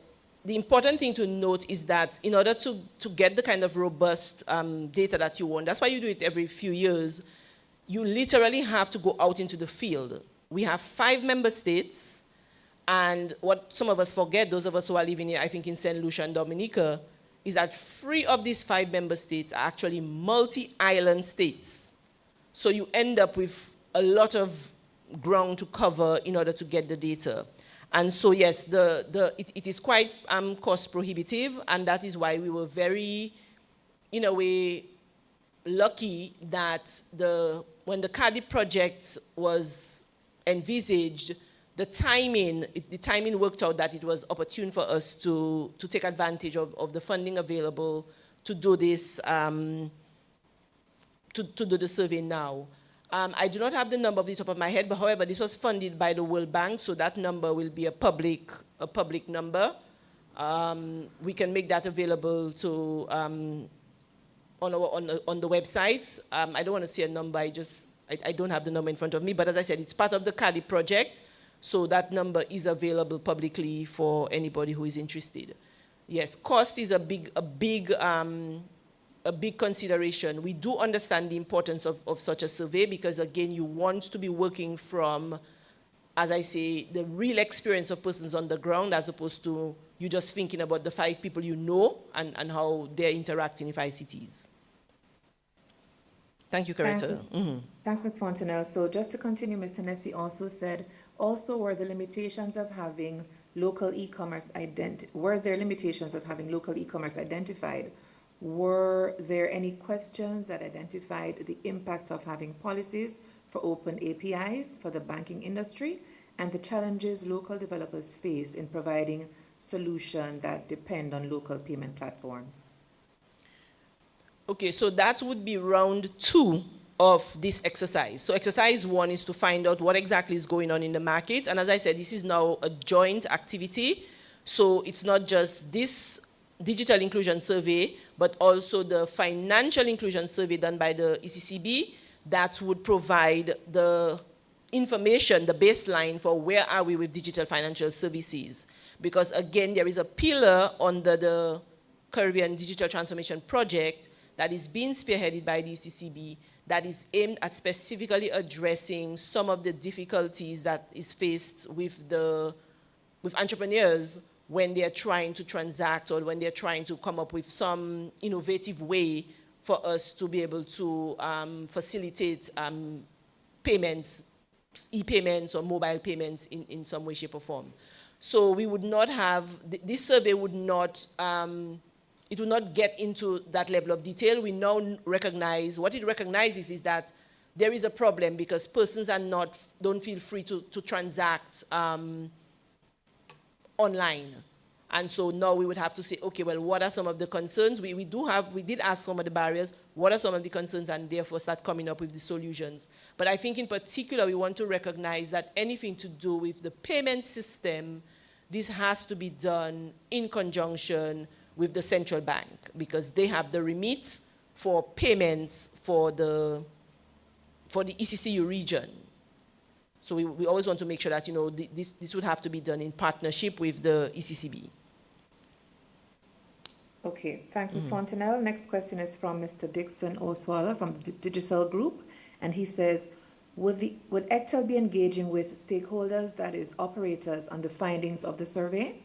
important thing to note is that in order to get the kind of robust data that you want, that's why you do it every few years, you literally have to go out into the field. We have 5 member states, and what some of us forget, those of us who are living here, I think in St. Lucia and Dominica, is that 3 of these 5 member states are actually multi-island states. So you end up with a lot of ground to cover in order to get the data. And so yes, it is quite cost prohibitive, and that is why we were very, in a way, lucky that when the CADI project was envisaged, the timing worked out that it was opportune for us to take advantage of the funding available to do this, to do the survey now. I do not have the number off the top of my head, but however, this was funded by the World Bank, so that number will be a public number. We can make that available to on the website. I don't want to say a number. I don't have the number in front of me, but as I said, it's part of the CADI project. So that number is available publicly for anybody who is interested. Yes, cost is a big consideration. We do understand the importance of such a survey because, again, you want to be working from, as I say, the real experience of persons on the ground as opposed to you just thinking about the 5 people you know and how they're interacting with ICTs. Thank you, Coretta. Thanks, Ms. Fontenelle. So just to continue, Mr. Nessie also said, also were the limitations of having local e-commerce identified? Were there any questions that identified the impact of having policies for open APIs for the banking industry and the challenges local developers face in providing solutions that depend on local payment platforms? Okay, so that would be round 2 of this exercise. So exercise 1 is to find out what exactly is going on in the market. And as I said, this is now a joint activity. So it's not just this digital inclusion survey, but also the financial inclusion survey done by the ECCB that would provide the information, the baseline for where are we with digital financial services. Because again, there is a pillar under the Caribbean Digital Transformation Project that is being spearheaded by the ECCB that is aimed at specifically addressing some of the difficulties that is faced with entrepreneurs when they're trying to transact or when they're trying to come up with some innovative way for us to be able to facilitate payments, e-payments or mobile payments in some way, shape, or form. So we would not have, this survey would not, it will not get into that level of detail. We now recognize, what it recognizes is that there is a problem because persons don't feel free to transact online. And so now we would have to say, okay, well, what are some of the concerns? We did ask some of the barriers, what are some of the concerns, and therefore start coming up with the solutions. But I think in particular, we want to recognize that anything to do with the payment system, this has to be done in conjunction with the central bank because they have the remit for payments for the ECCU region. So we always want to make sure that, you know, this would have to be done in partnership with the ECCB. Okay, thanks, Ms. Fontenelle. Next question is from Mr. Dixon Oswala from the Digital Group, and he says, would ECTEL be engaging with stakeholders, that is operators, on the findings of the survey?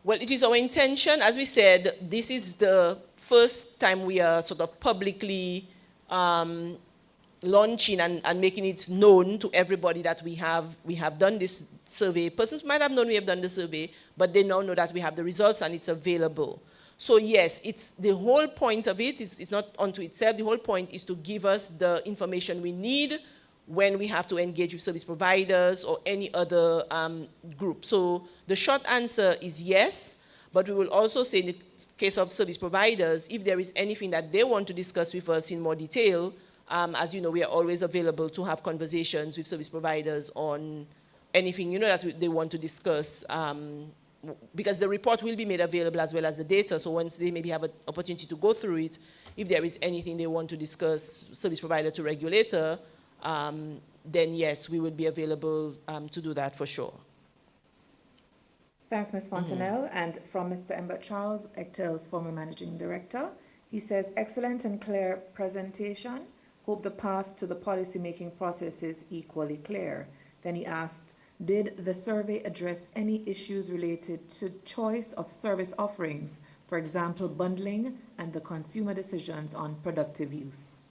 Well, it is our intention. As we said, this is the first time we are sort of publicly launching and making it known to everybody that we have done this survey. Persons might have known we have done the survey, but they now know that we have the results and it's available. So yes, it's the whole point of it is not unto itself. The whole point is to give us the information we need when we have to engage with service providers or any other group. So the short answer is yes, but we will also say in the case of service providers, if there is anything that they want to discuss with us in more detail, as you know, we are always available to have conversations with service providers on anything, you know, that they want to discuss, because the report will be made available as well as the data. So once they maybe have an opportunity to go through it, if there is anything they want to discuss, service provider to regulator, then yes, we would be available to do that for sure. Thanks, Ms. Fontanelle. And from Mr. Embert Charles, ECTEL's former managing director, he says, excellent and clear presentation. Hope the path to the policy-making process is equally clear. Then he asked, did the survey address any issues related to choice of service offerings, for example, bundling and the consumer decisions on productive use?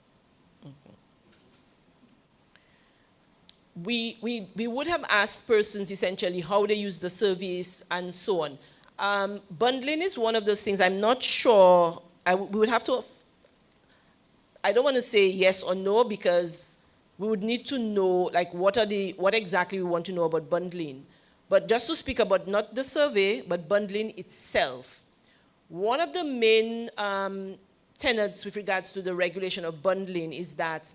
We would have asked persons essentially how they use the service and so on. Bundling is one of those things I'm not sure, we would have to, I don't want to say yes or no, because we would need to know like what exactly we want to know about bundling. But just to speak about not the survey, but bundling itself. One of the main tenets with regards to the regulation of bundling is that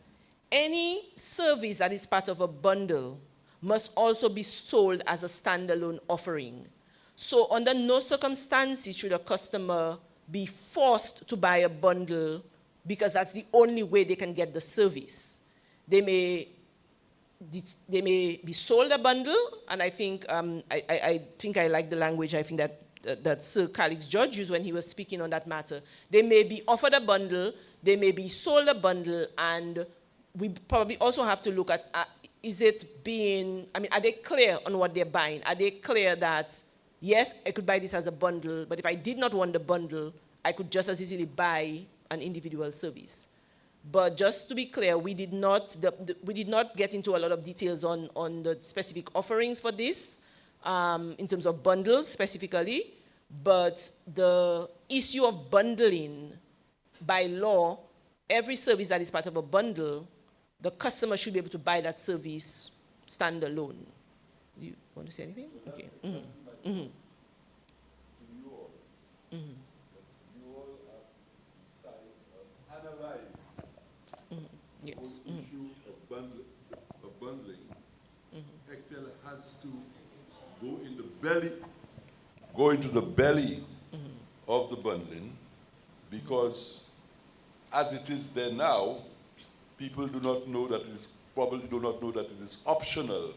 any service that is part of a bundle must also be sold as a standalone offering. So under no circumstances should a customer be forced to buy a bundle because that's the only way they can get the service. They may be sold a bundle, and I think I like the language I think that Sir Calix George used when he was speaking on that matter. They may be offered a bundle, they may be sold a bundle, and we probably also have to look at, is it being, are they clear on what they're buying? Are they clear that, yes, I could buy this as a bundle, but if I did not want the bundle, I could just as easily buy an individual service. But just to be clear, we did not get into a lot of details on the specific offerings for this, in terms of bundles specifically, but the issue of bundling, by law, every service that is part of a bundle, the customer should be able to buy that service standalone. Do you want to say anything? Okay. Mm-hmm. Mm-hmm. Yes. The issue of bundling, ECTEL has to go into the belly of the bundling, because as it is there now, people do not know that probably do not know that it is optional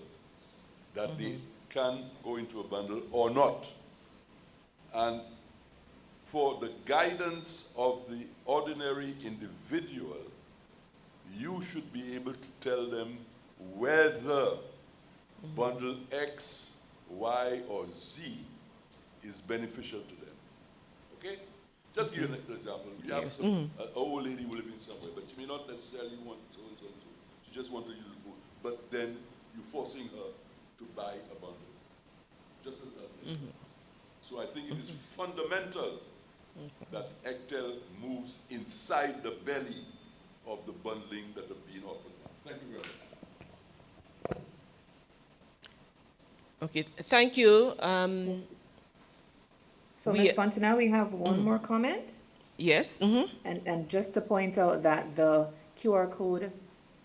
that they can go into a bundle or not. And for the guidance of the ordinary individual, you should be able to tell them whether bundle X, Y, or Z is beneficial to them. Okay? Just give you an example. You have an old lady who lives somewhere, but she may not necessarily want so and so and so. She just wants to use the food. But then you're forcing her to buy a bundle. Just as an example. So I think it is fundamental that ECTEL moves inside the belly of the bundling that are being offered. Thank you very much. Okay, thank you. So, Ms. Fontanelle, we have one more comment. Yes. And just to point out that the QR code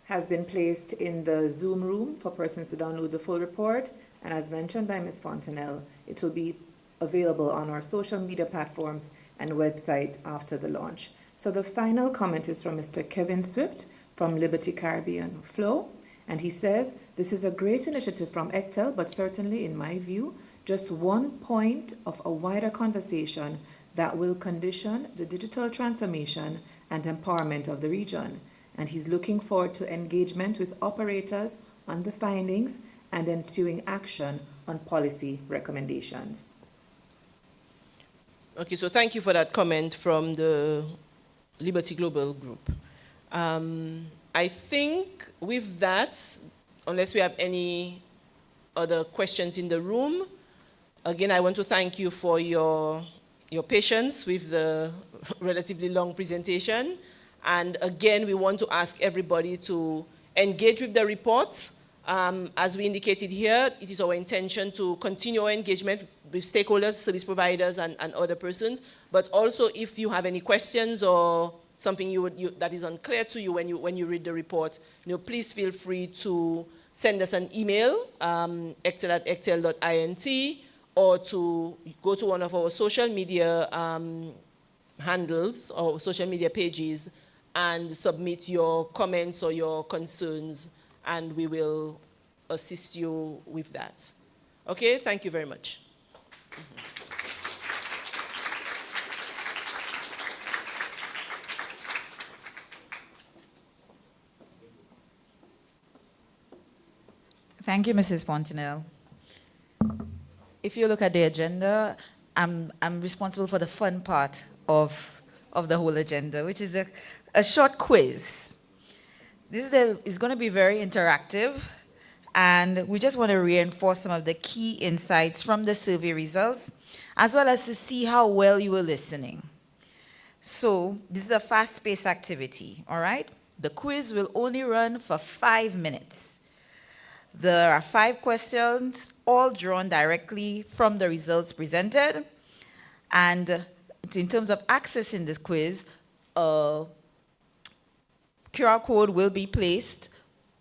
has been placed in the Zoom room for persons to download the full report. And as mentioned by Ms. Fontanelle, it will be available on our social media platforms and website after the launch. So the final comment is from Mr. Kevin Swift from Liberty Caribbean Flow. And he says, this is a great initiative from ECTEL, but certainly, in my view, just one point of a wider conversation that will condition the digital transformation and empowerment of the region. And he's looking forward to engagement with operators on the findings and ensuing action on policy recommendations. Okay, so thank you for that comment from the Liberty Global Group. I think with that, unless we have any other questions in the room, again, I want to thank you for your patience with the relatively long presentation. And again, we want to ask everybody to engage with the report. As we indicated here, it is our intention to continue our engagement with stakeholders, service providers, and other persons. But also, if you have any questions or something that is unclear to you when you read the report, please feel free to send us an email, ectel@ectel.int, or to go to one of our social media handles or social media pages and submit your comments or your concerns, and we will assist you with that. Okay, thank you very much. Thank you, Mrs. Fontenelle. If you look at the agenda, I'm responsible for the fun part of the whole agenda, which is a short quiz. This is going to be very interactive, and we just want to reinforce some of the key insights from the survey results, as well as to see how well you were listening. So this is a fast-paced activity, all right? The quiz will only run for 5 minutes. There are 5 questions, all drawn directly from the results presented. And in terms of accessing this quiz, a QR code will be placed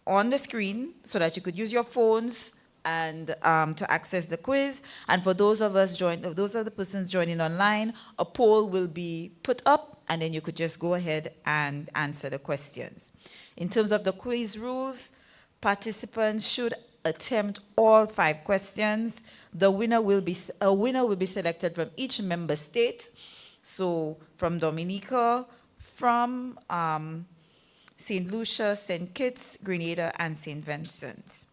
on the screen so that you could use your phones and to access the quiz. And for those of the persons joining online, a poll will be put up, and then you could just go ahead and answer the questions. In terms of the quiz rules, participants should attempt all 5 questions. A winner will be selected from each member state. So from Dominica, from St. Lucia, St. Kitts, Grenada, and St. Vincent.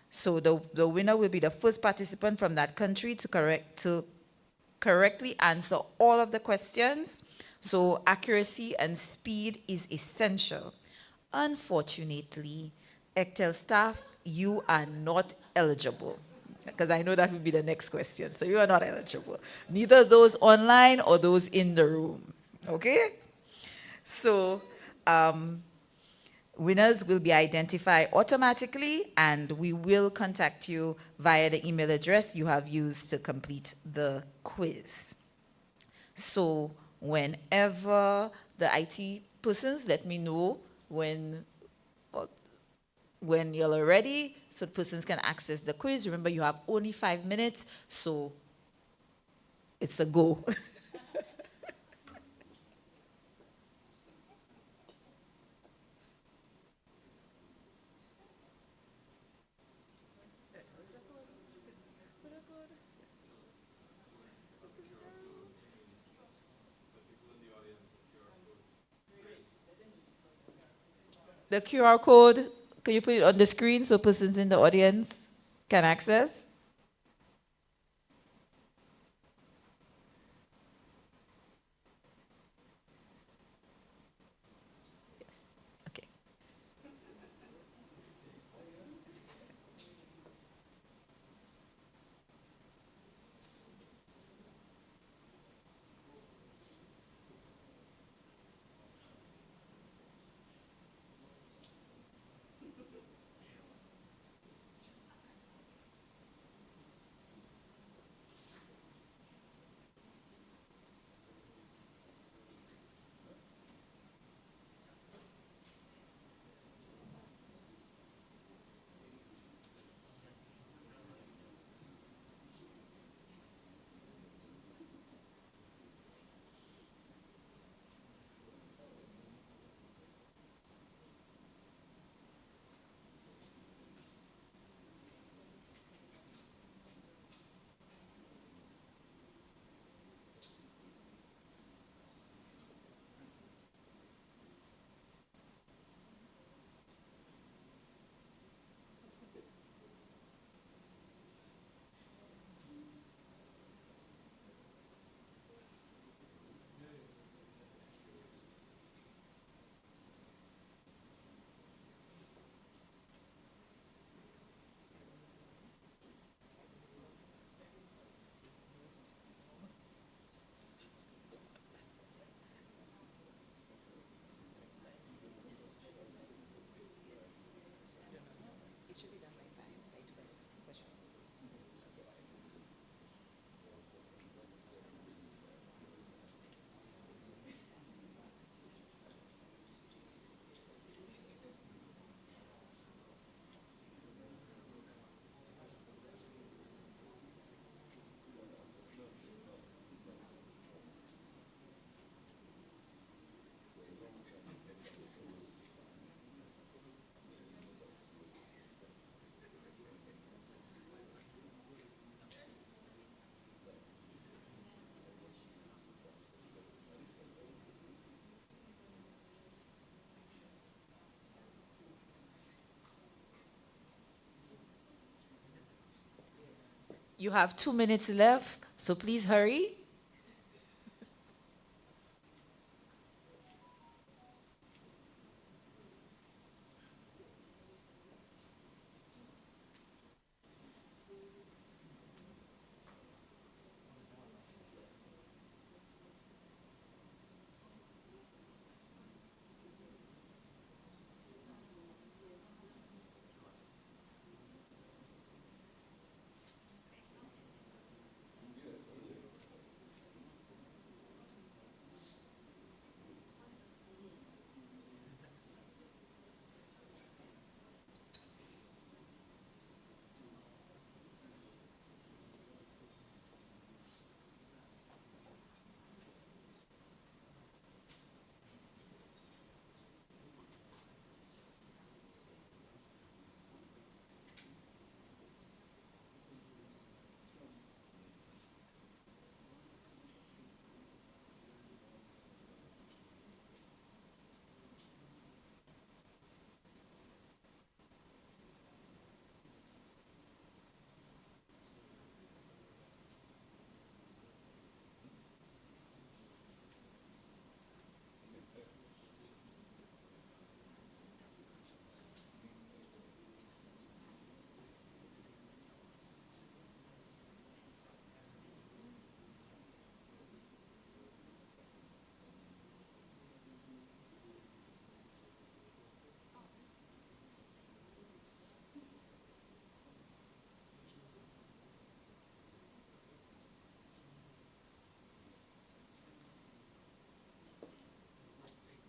So the winner will be the first participant from that country to correctly answer all of the questions. So accuracy and speed is essential. Unfortunately, ECTEL staff, you are not eligible, because I know that will be the next question. So you are not eligible, neither those online or those in the room. Okay? So winners will be identified automatically, and we will contact you via the email address you have used to complete the quiz. So whenever the IT persons, let me know when you're ready, so persons can access the quiz. Remember, you have only 5 minutes, so it's a go. The QR code, can you put it on the screen so persons in the audience can access? Yes. Okay. You have 2 minutes left, so please hurry.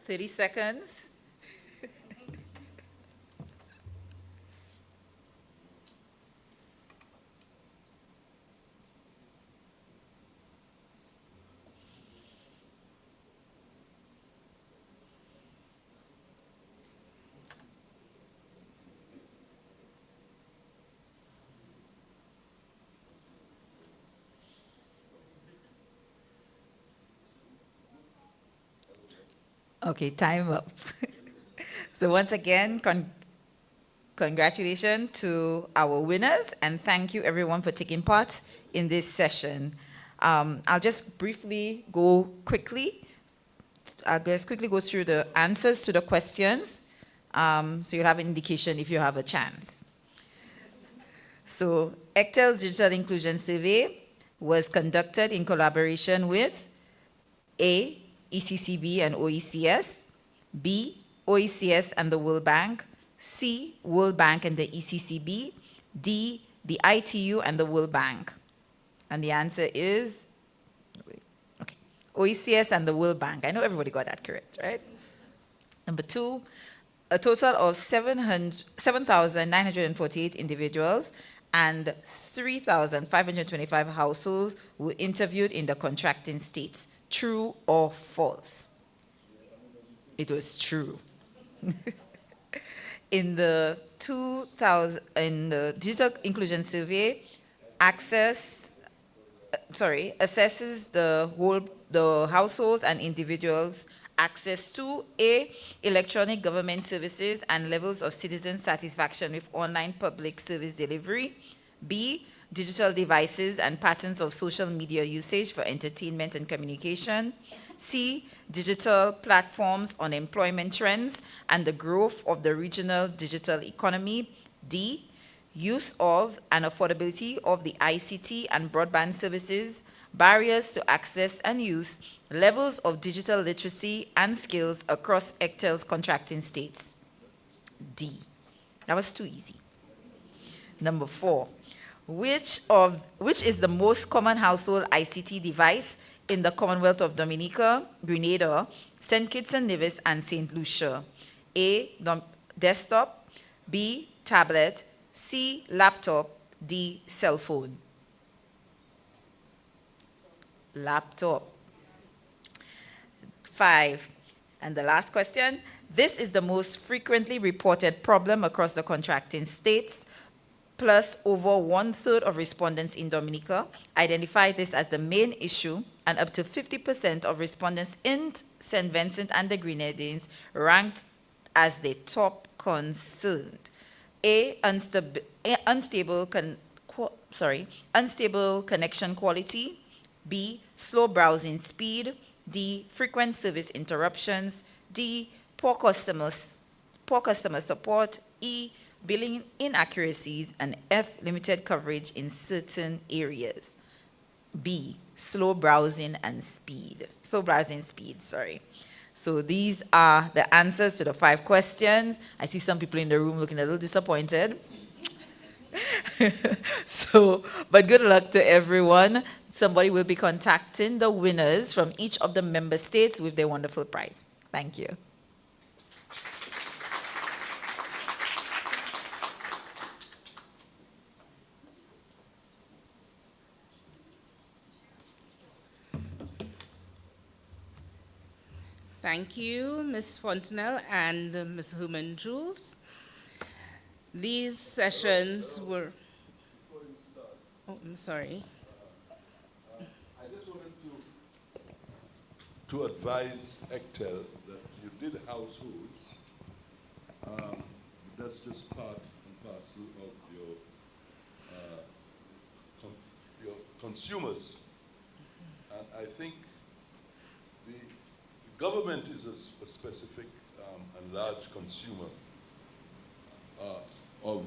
Thirty seconds. Okay, time up. So once again, congratulations to our winners, and thank you everyone for taking part in this session. I'll just briefly go quickly. I'll just quickly go through the answers to the questions, so you'll have an indication if you have a chance. So ECTEL's Digital Inclusion Survey was conducted in collaboration with A, ECCB and OECS, B, OECS and the World Bank, C, World Bank and the ECCB, D, the ITU and the World Bank. And the answer is, okay, OECS and the World Bank. I know everybody got that correct, right? Number 2, a total of 7,948 individuals and 3,525 households were interviewed in the contracting states. True or false? It was true. In the Digital Inclusion Survey, assesses the households and individuals' access to A, electronic government services and levels of citizen satisfaction with online public service delivery, B, digital devices and patterns of social media usage for entertainment and communication, C, digital platforms on employment trends and the growth of the regional digital economy, D, use of and affordability of the ICT and broadband services, barriers to access and use, levels of digital literacy and skills across ECTEL's contracting states. D. That was too easy. Number 4. Which is the most common household ICT device in the Commonwealth of Dominica, Grenada, St. Kitts and Nevis, and St. Lucia? A, desktop, B, tablet, C, laptop, D, cell phone. Laptop. 5, and the last question. This is the most frequently reported problem across the contracting states, plus over 1/3 of respondents in Dominica identify this as the main issue, and up to 50% of respondents in St. Vincent and the Grenadines ranked as their top concern. A, unstable unstable connection quality, B, slow browsing speed, D, frequent service interruptions, D, poor customer support, E, billing inaccuracies, and F, limited coverage in certain areas. B, slow browsing speed, sorry. So these are the answers to the 5 questions. I see some people in the room looking a little disappointed. But good luck to everyone. Somebody will be contacting the winners from each of the member states with their wonderful prize. Thank you. Thank you, Ms. Fontenelle and Ms. Human Jules. These sessions were... Oh, I'm sorry. I just wanted to advise ECTEL that you did households. That's just part and parcel of your consumers. And I think the government is a specific and large consumer of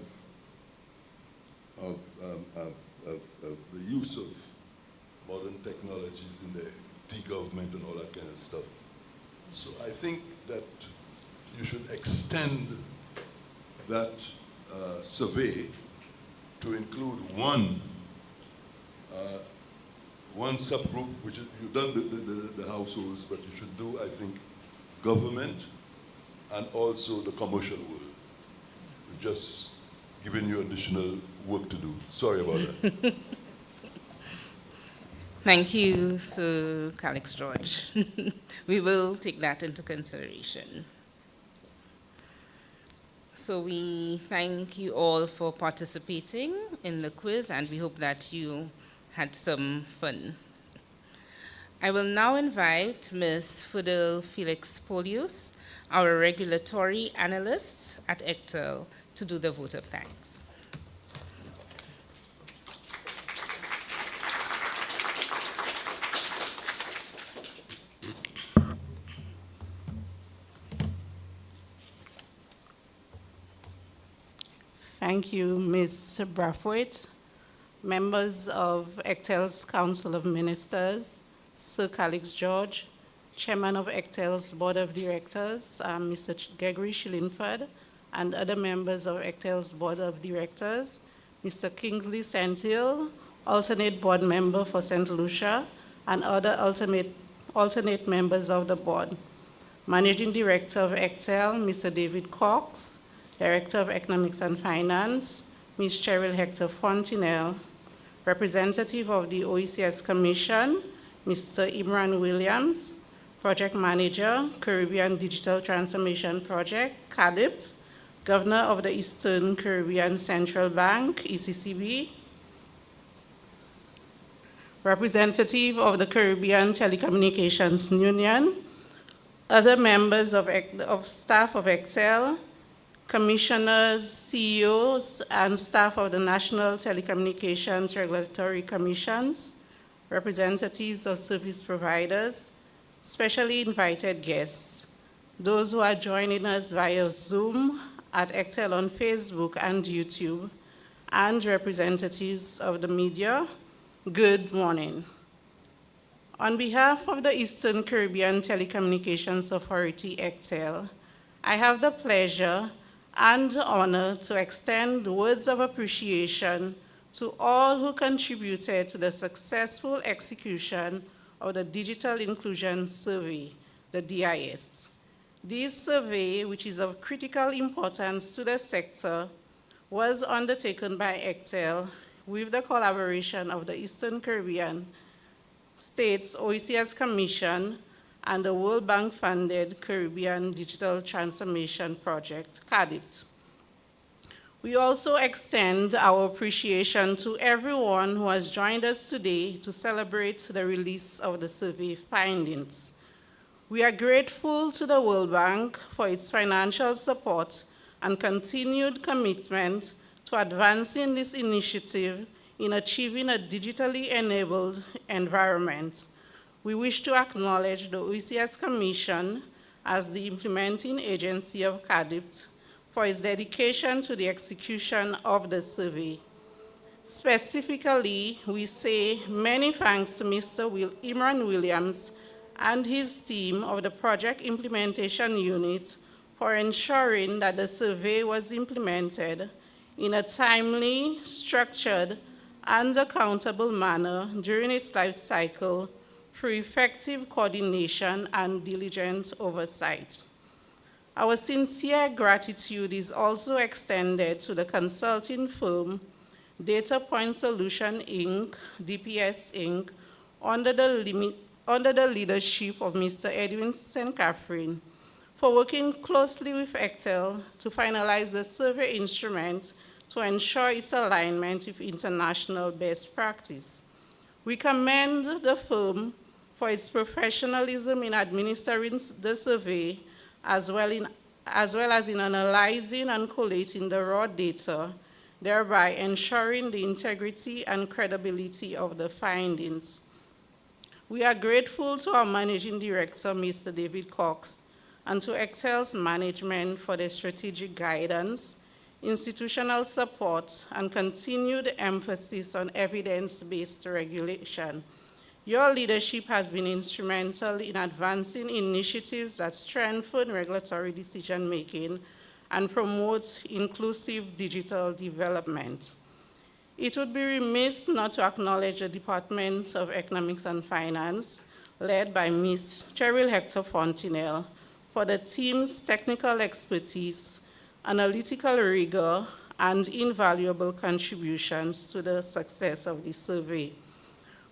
the use of modern technologies in the e-government and all that kind of stuff. So I think that you should extend that survey to include one subgroup, which is, you've done the households, but you should do, I think, government and also the commercial world. We've just given you additional work to do. Sorry about that. Thank you, Sir Calix George. We will take that into consideration. So we thank you all for participating in the quiz, and we hope that you had some fun. I will now invite Ms. Fidel Felix Polius, our regulatory analyst at ECTEL, to do the vote of thanks. Thank you, Ms. Brathwaite, members of ECTEL's Council of Ministers, Sir Calix George, Chairman of ECTEL's Board of Directors, Mr. Gregory Shillingford, and other members of ECTEL's Board of Directors, Mr. Kingsley Sentill, alternate board member for St. Lucia, and other alternate members of the board. Managing Director of ECTEL, Mr. David Cox, Director of Economics and Finance, Ms. Cheryl Hector Fontenelle, Representative of the OECS Commission, Mr. Imran Williams, Project Manager, Caribbean Digital Transformation Project, CADIPT, Governor of the Eastern Caribbean Central Bank, ECCB, Representative of the Caribbean Telecommunications Union, other members of staff of ECTEL, commissioners, CEOs, and staff of the National Telecommunications Regulatory Commissions, representatives of service providers, specially invited guests, those who are joining us via Zoom at ECTEL on Facebook and YouTube, and representatives of the media, good morning. On behalf of the Eastern Caribbean Telecommunications Authority, ECTEL, I have the pleasure and honor to extend words of appreciation to all who contributed to the successful execution of the Digital Inclusion Survey, the DIS. This survey, which is of critical importance to the sector, was undertaken by ECTEL with the collaboration of the Eastern Caribbean States OECS Commission and the World Bank-funded Caribbean Digital Transformation Project, CADIPT. We also extend our appreciation to everyone who has joined us today to celebrate the release of the survey findings. We are grateful to the World Bank for its financial support and continued commitment to advancing this initiative in achieving a digitally enabled environment. We wish to acknowledge the OECS Commission as the implementing agency of CADIPT for its dedication to the execution of the survey. Specifically, we say many thanks to Mr. Imran Williams and his team of the Project Implementation Unit for ensuring that the survey was implemented in a timely, structured, and accountable manner during its life cycle through effective coordination and diligent oversight. Our sincere gratitude is also extended to the consulting firm Data Point Solution, Inc., DPS, Inc., under the leadership of Mr. Edwin St. Catherine, for working closely with ECTEL to finalize the survey instrument to ensure its alignment with international best practice. We commend the firm for its professionalism in administering the survey, as well as in analyzing and collating the raw data, thereby ensuring the integrity and credibility of the findings. We are grateful to our Managing Director, Mr. David Cox, and to ECTEL's management for their strategic guidance, institutional support, and continued emphasis on evidence-based regulation. Your leadership has been instrumental in advancing initiatives that strengthen regulatory decision-making and promote inclusive digital development. It would be remiss not to acknowledge the Department of Economics and Finance, led by Ms. Cheryl Hector Fontinel, for the team's technical expertise, analytical rigor, and invaluable contributions to the success of the survey.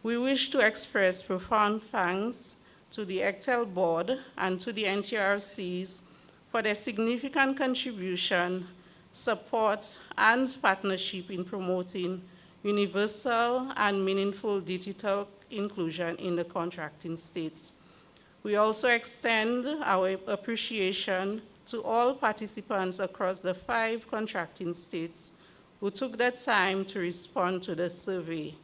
We wish to express profound thanks to the ECTEL board and to the NTRCs for their significant contribution, support, and partnership in promoting universal and meaningful digital inclusion in the contracting states. We also extend our appreciation to all participants across the 5 contracting states who took the time to respond to the survey.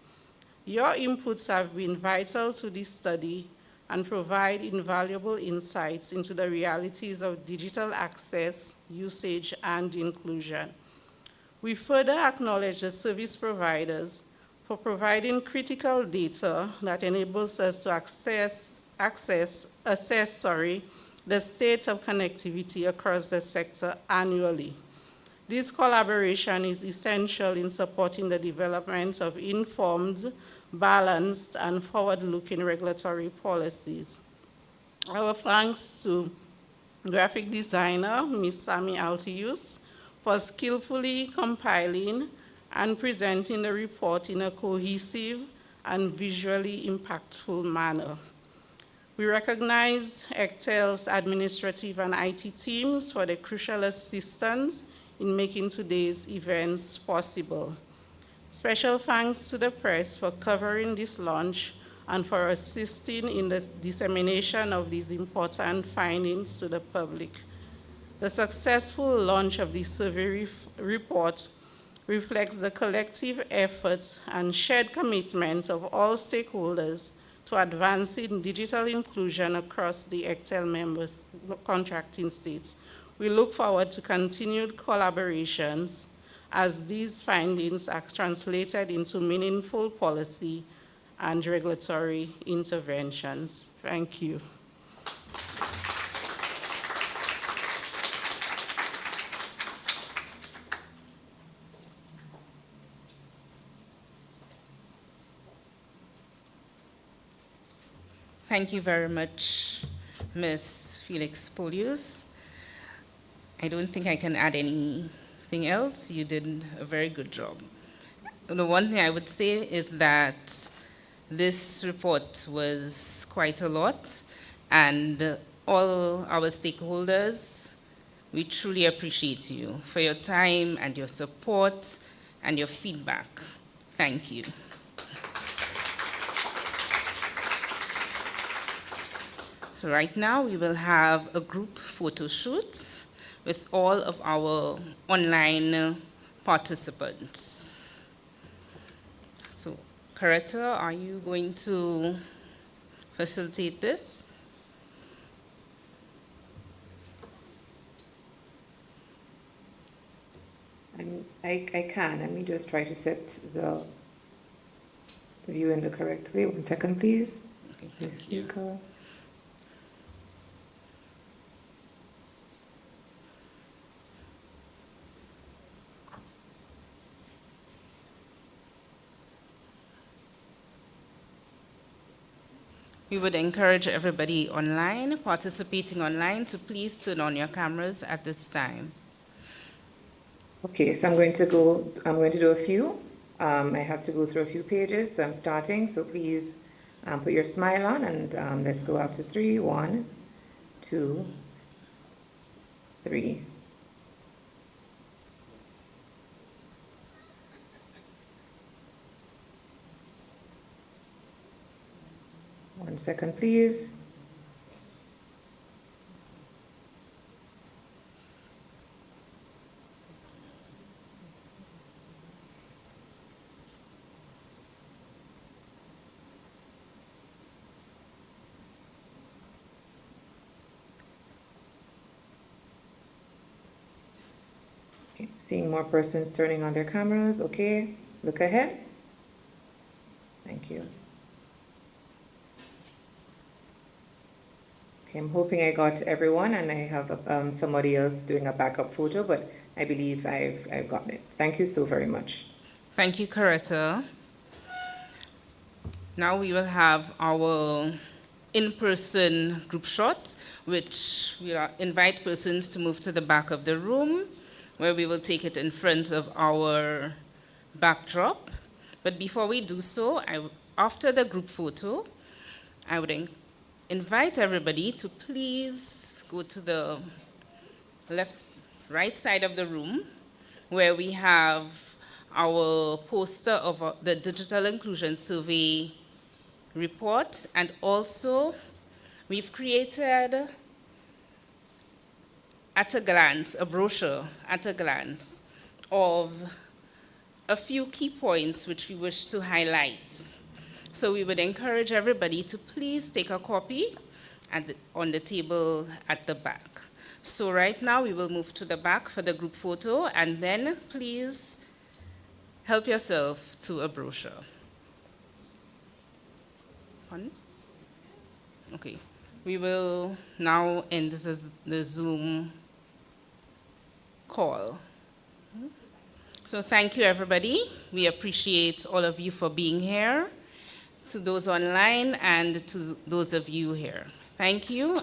Your inputs have been vital to this study and provide invaluable insights into the realities of digital access, usage, and inclusion. We further acknowledge the service providers for providing critical data that enables us to assess the state of connectivity across the sector annually. This collaboration is essential in supporting the development of informed, balanced, and forward-looking regulatory policies. Our thanks to graphic designer, Ms. Sami Altius, for skillfully compiling and presenting the report in a cohesive and visually impactful manner. We recognize ECTEL's administrative and IT teams for their crucial assistance in making today's events possible. Special thanks to the press for covering this launch and for assisting in the dissemination of these important findings to the public. The successful launch of the survey report reflects the collective efforts and shared commitment of all stakeholders to advancing digital inclusion across the ECTEL members contracting states. We look forward to continued collaborations as these findings are translated into meaningful policy and regulatory interventions. Thank you. Thank you very much, Ms. Felix Polius. I don't think I can add anything else. You did a very good job. The one thing I would say is that this report was quite a lot, and all our stakeholders, we truly appreciate you for your time and your support and your feedback. Thank you. So right now, we will have a group photo shoot with all of our online participants. Coretta, are you going to facilitate this? I can. Let me just try to set the view in the correct way. 1 second, please. Okay, The thank you. speaker. We would encourage everybody online, participating online, to please turn on your cameras at this time. Okay, so I'm going to do a few. I have to go through a few pages, so I'm starting. So please put your smile on, and let's go up to 3. 1, 2, 3. One second, please. Okay, seeing more persons turning on their cameras. Okay, look ahead. Thank you. Okay, I'm hoping I got everyone, and I have somebody else doing a backup photo, but I believe I've gotten it. Thank you so very much. Thank you, Coretta. Now we will have our in-person group shot, which we invite persons to move to the back of the room, where we will take it in front of our backdrop. But before we do so, after the group photo, I would invite everybody to please go to the right side of the room, where we have our poster of the Digital Inclusion Survey report, and also we've created at a glance, a brochure at a glance of a few key points which we wish to highlight. So we would encourage everybody to please take a copy on the table at the back. So right now we will move to the back for the group photo, and then please help yourself to a brochure. Pardon? Okay, we will now end the Zoom call. So thank you, everybody. We appreciate all of you for being here, to those online and to those of you here. Thank you.